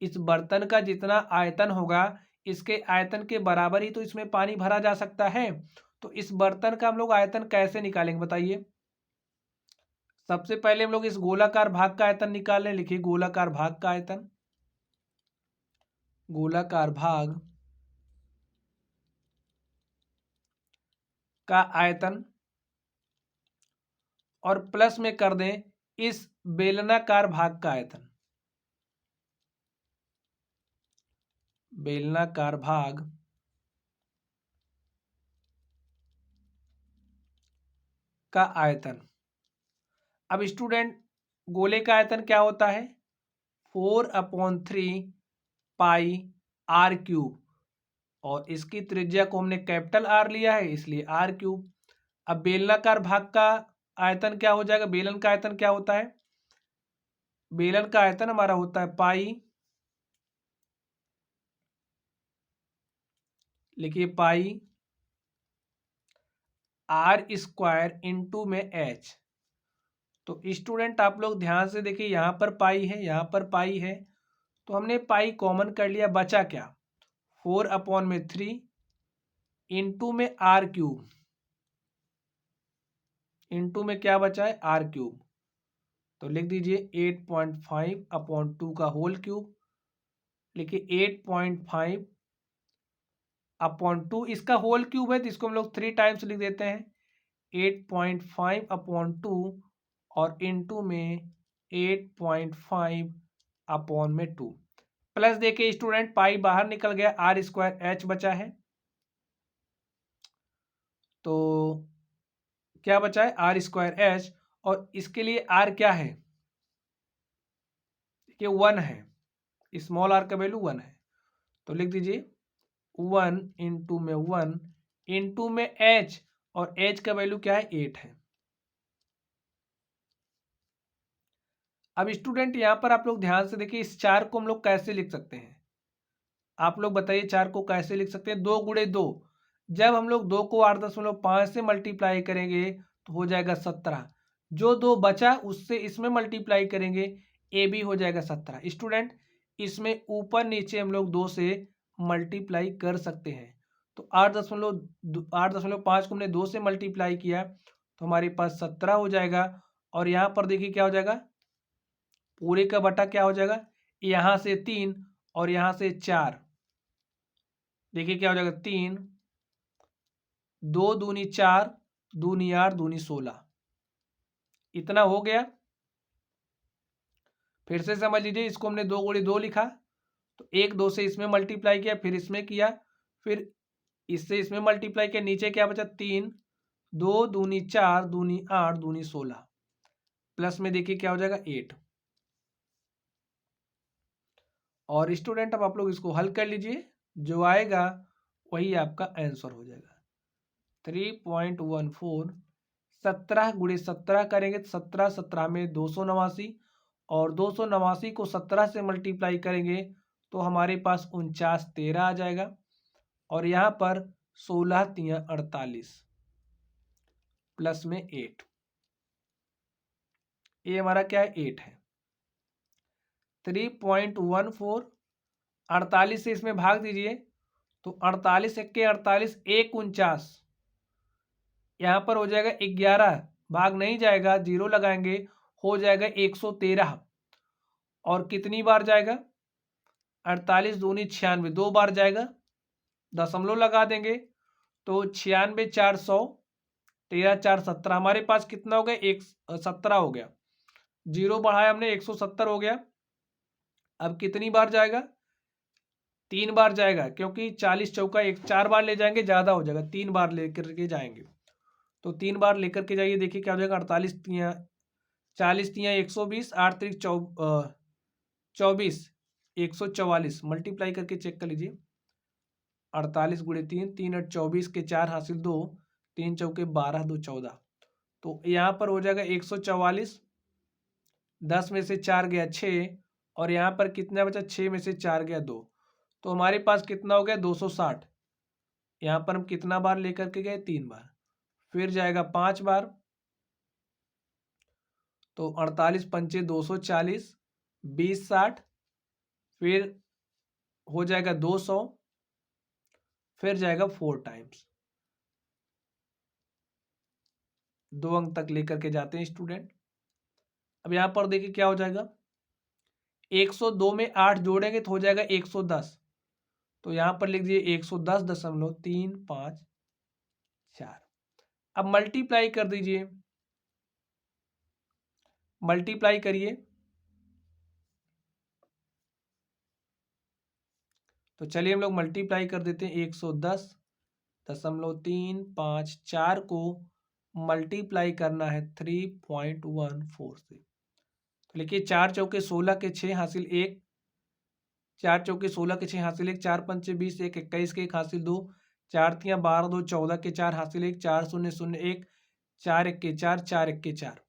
A: इस बर्तन का जितना आयतन होगा इसके आयतन के बराबर ही तो इसमें पानी भरा जा सकता है। तो इस बर्तन का हम लोग आयतन कैसे निकालेंगे बताइए। सबसे पहले हम लोग इस गोलाकार भाग का आयतन निकाल लें। लिखिए गोलाकार भाग का आयतन, गोलाकार भाग का आयतन, और प्लस में कर दें इस बेलनाकार भाग का आयतन, बेलनाकार भाग का आयतन। अब स्टूडेंट गोले का आयतन क्या होता है 4/3 पाई आर क्यूब, और इसकी त्रिज्या को हमने कैपिटल आर लिया है इसलिए आर क्यूब। अब बेलनाकार भाग का आयतन क्या हो जाएगा, बेलन का आयतन क्या होता है, बेलन का आयतन हमारा होता है पाई, लिखिए पाई आर स्क्वायर इंटू में एच। तो स्टूडेंट आप लोग ध्यान से देखिए, यहाँ पर पाई है यहाँ पर पाई है, तो हमने पाई कॉमन कर लिया, बचा क्या 4/3 इंटू में आर क्यूब, इंटू में क्या बचा है आर क्यूब। तो लिख दीजिए 8.5/2 का होल क्यूब। लिखिए 8.5/2 इसका होल क्यूब है तो इसको हम लोग 3 टाइम्स लिख देते हैं 8.5/2 और इंटू में 8.5/2 प्लस देखिए स्टूडेंट पाई बाहर निकल गया, आर स्क्वायर एच बचा है, तो क्या बचा है आर स्क्वायर एच, और इसके लिए आर क्या है ये 1 है, स्मॉल आर का वैल्यू 1 है। तो लिख दीजिए 1 इंटू में 1 इंटू में एच, और एच का वैल्यू क्या है 8 है। अब स्टूडेंट यहाँ पर आप लोग ध्यान से देखिए, इस 4 को हम लोग कैसे लिख सकते हैं, आप लोग बताइए 4 को कैसे लिख सकते हैं। 2 गुणे 2, जब हम लोग 2 को 8.5 से मल्टीप्लाई करेंगे तो हो जाएगा 17, जो 2 बचा उससे इसमें मल्टीप्लाई करेंगे, ए भी हो जाएगा 17। स्टूडेंट इसमें ऊपर नीचे हम लोग 2 से मल्टीप्लाई कर सकते हैं, तो 8.5 को हमने 2 से मल्टीप्लाई किया तो हमारे पास 17 हो जाएगा, और यहाँ पर देखिए क्या हो जाएगा पूरे का बटा क्या हो जाएगा, यहाँ से 3 और यहाँ से 4, देखिए क्या हो जाएगा 3, 2 दूनी 4, दूनी 8, दूनी 16, इतना हो गया। फिर से समझ लीजिए, इसको हमने 2 गुणे 2 लिखा, तो 1 2 से इसमें मल्टीप्लाई किया, फिर इसमें किया, फिर इससे इसमें मल्टीप्लाई किया, नीचे क्या बचा 3, 2 दूनी 4, दूनी 8, दूनी 16, प्लस में देखिए क्या हो जाएगा 8। और स्टूडेंट अब आप लोग इसको हल कर लीजिए, जो आएगा वही आपका आंसर हो जाएगा 3.14। 17 गुणे 17 करेंगे तो 17 17 में 289, और 289 को 17 से मल्टीप्लाई करेंगे तो हमारे पास 49 13 आ जाएगा, और यहाँ पर 16 तियां 48, प्लस में 8, ये हमारा क्या है 8 है। 3.14, 48 से इसमें भाग दीजिए तो 48 एक्के 48, 1 49, यहाँ पर हो जाएगा 11, भाग नहीं जाएगा, 0 लगाएंगे, हो जाएगा 113, और कितनी बार जाएगा 48 दूनी 96, 2 बार जाएगा, दशमलव लगा देंगे तो 96 400, 13 4 17, हमारे पास कितना हो गया 17 हो गया, 0 बढ़ाया हमने 170 हो गया। अब कितनी बार जाएगा, 3 बार जाएगा, क्योंकि 40 चौका 4 बार ले जाएंगे ज़्यादा हो जाएगा, 3 बार लेकर के जाएंगे, तो 3 बार लेकर के जाइए, देखिए क्या हो जाएगा 48 तियां 40 तियां 120, 8 3 24, 144, मल्टीप्लाई करके चेक कर लीजिए, 48 गुणे 3, 3 8 24 के 4 हासिल 2, 3 चौके 12 2 14, तो यहाँ पर हो जाएगा 144, 10 में से 4 गया 6, और यहाँ पर कितना बचा 6 में से 4 गया 2, तो हमारे पास कितना हो गया 260। यहाँ पर हम कितना बार लेकर के गए 3 बार, फिर जाएगा 5 बार, तो 48 पंचे 240, 20 60, फिर हो जाएगा 200, फिर जाएगा 4 टाइम्स, 2 अंक तक लेकर के जाते हैं स्टूडेंट। अब यहाँ पर देखिए क्या हो जाएगा, 102 में 8 जोड़ेंगे तो हो जाएगा 110, तो यहाँ पर लिख दिए 110.354। अब मल्टीप्लाई कर दीजिए, मल्टीप्लाई करिए, तो चलिए हम लोग मल्टीप्लाई कर देते हैं, 110.354 को मल्टीप्लाई करना है 3.14 से, तो लिखिए 4 चौके 16 के 6 हासिल 1, 4 चौके 16 के 6 हासिल 1, 4 पंचे 20, 1 21 के 1 हासिल 2, 4 तियां 12 2 14 के 4 हासिल 1, 4 0 0 1, 4 1 के 4, 4 1 के 4।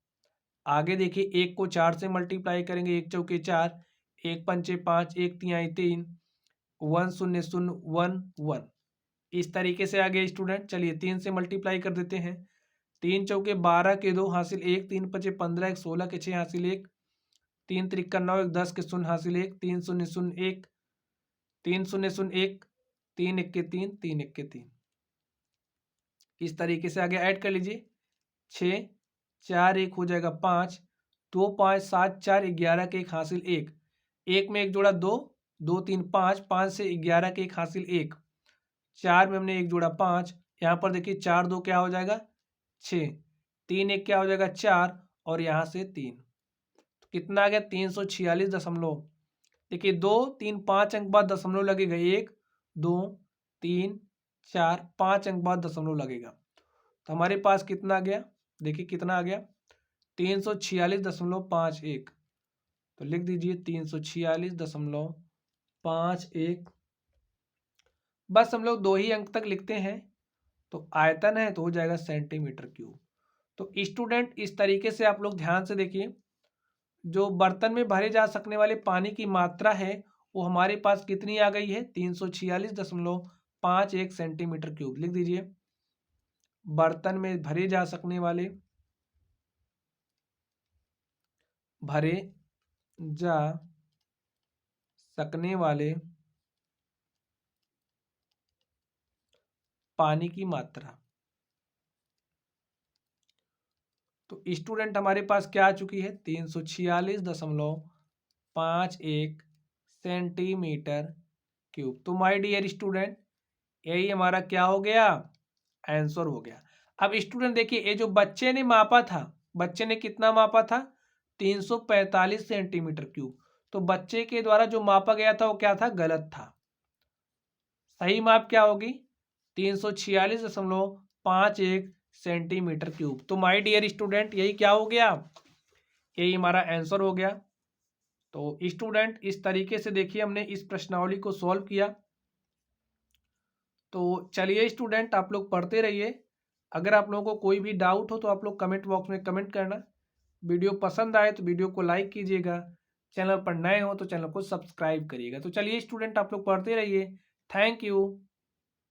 A: आगे देखिए 1 को 4 से मल्टीप्लाई करेंगे, 1 चौके 4, 1 पंचे 5, 1 तिहाई 3, 1 0 0 1 1, इस तरीके से आ गया स्टूडेंट। चलिए 3 से मल्टीप्लाई कर देते हैं, 3 चौके 12 के 2 हासिल 1, 3 पंचे 15, 1 16 के 6 हासिल 1, 3 त्रिक्का 9, 1 10 के 0 हासिल 1, 3 0 0 1, 3 0 0 1, 3 1 के 3, 3 1 के 3, इस तरीके से आगे ऐड कर लीजिए, 6 4 1 हो जाएगा 5, 2 5 7 4 11 के 1 हासिल 1, 1 में 1 जोड़ा 2, 2 3 5, 5 से 11 के 1 हासिल 1, 4 में हमने 1 जोड़ा 5, यहाँ पर देखिए 4 2 क्या हो जाएगा 6, 3 1 क्या हो जाएगा 4, और यहाँ से 3, तो कितना आ गया 346 देखिए 2 3 5 अंक बाद दशमलव लगेगा, 1 2 3 4 5 अंक बाद दशमलव लगेगा, तो हमारे पास कितना आ गया, देखिए कितना आ गया 346.51, तो लिख दीजिए 346.51। बस हम लोग 2 ही अंक तक लिखते हैं, तो आयतन है तो हो जाएगा सेंटीमीटर क्यूब। तो स्टूडेंट इस तरीके से आप लोग ध्यान से देखिए, जो बर्तन में भरे जा सकने वाले पानी की मात्रा है वो हमारे पास कितनी आ गई है 346.51 सेंटीमीटर क्यूब। लिख दीजिए बर्तन में भरे जा सकने वाले पानी की मात्रा। तो स्टूडेंट हमारे पास क्या आ चुकी है 346.51 51 सेंटीमीटर क्यूब। तो माय डियर स्टूडेंट, यही हमारा क्या हो गया, आंसर हो गया। अब स्टूडेंट देखिए, ये जो बच्चे ने मापा था, बच्चे ने कितना मापा था, 345 सेंटीमीटर क्यूब। तो बच्चे के द्वारा जो मापा गया था वो क्या था, गलत था। सही माप क्या होगी, 346.51 सेंटीमीटर क्यूब। तो माय डियर स्टूडेंट, यही क्या हो गया, यही हमारा आंसर हो गया। तो स्टूडेंट इस तरीके से देखिए हमने इस प्रश्नावली को सॉल्व किया। तो चलिए स्टूडेंट, आप लोग पढ़ते रहिए। अगर आप लोगों को कोई भी डाउट हो तो आप लोग कमेंट बॉक्स में कमेंट करना। वीडियो पसंद आए तो वीडियो को लाइक कीजिएगा, चैनल पर नए हो तो चैनल को सब्सक्राइब करिएगा। तो चलिए स्टूडेंट, आप लोग पढ़ते रहिए। Thank you.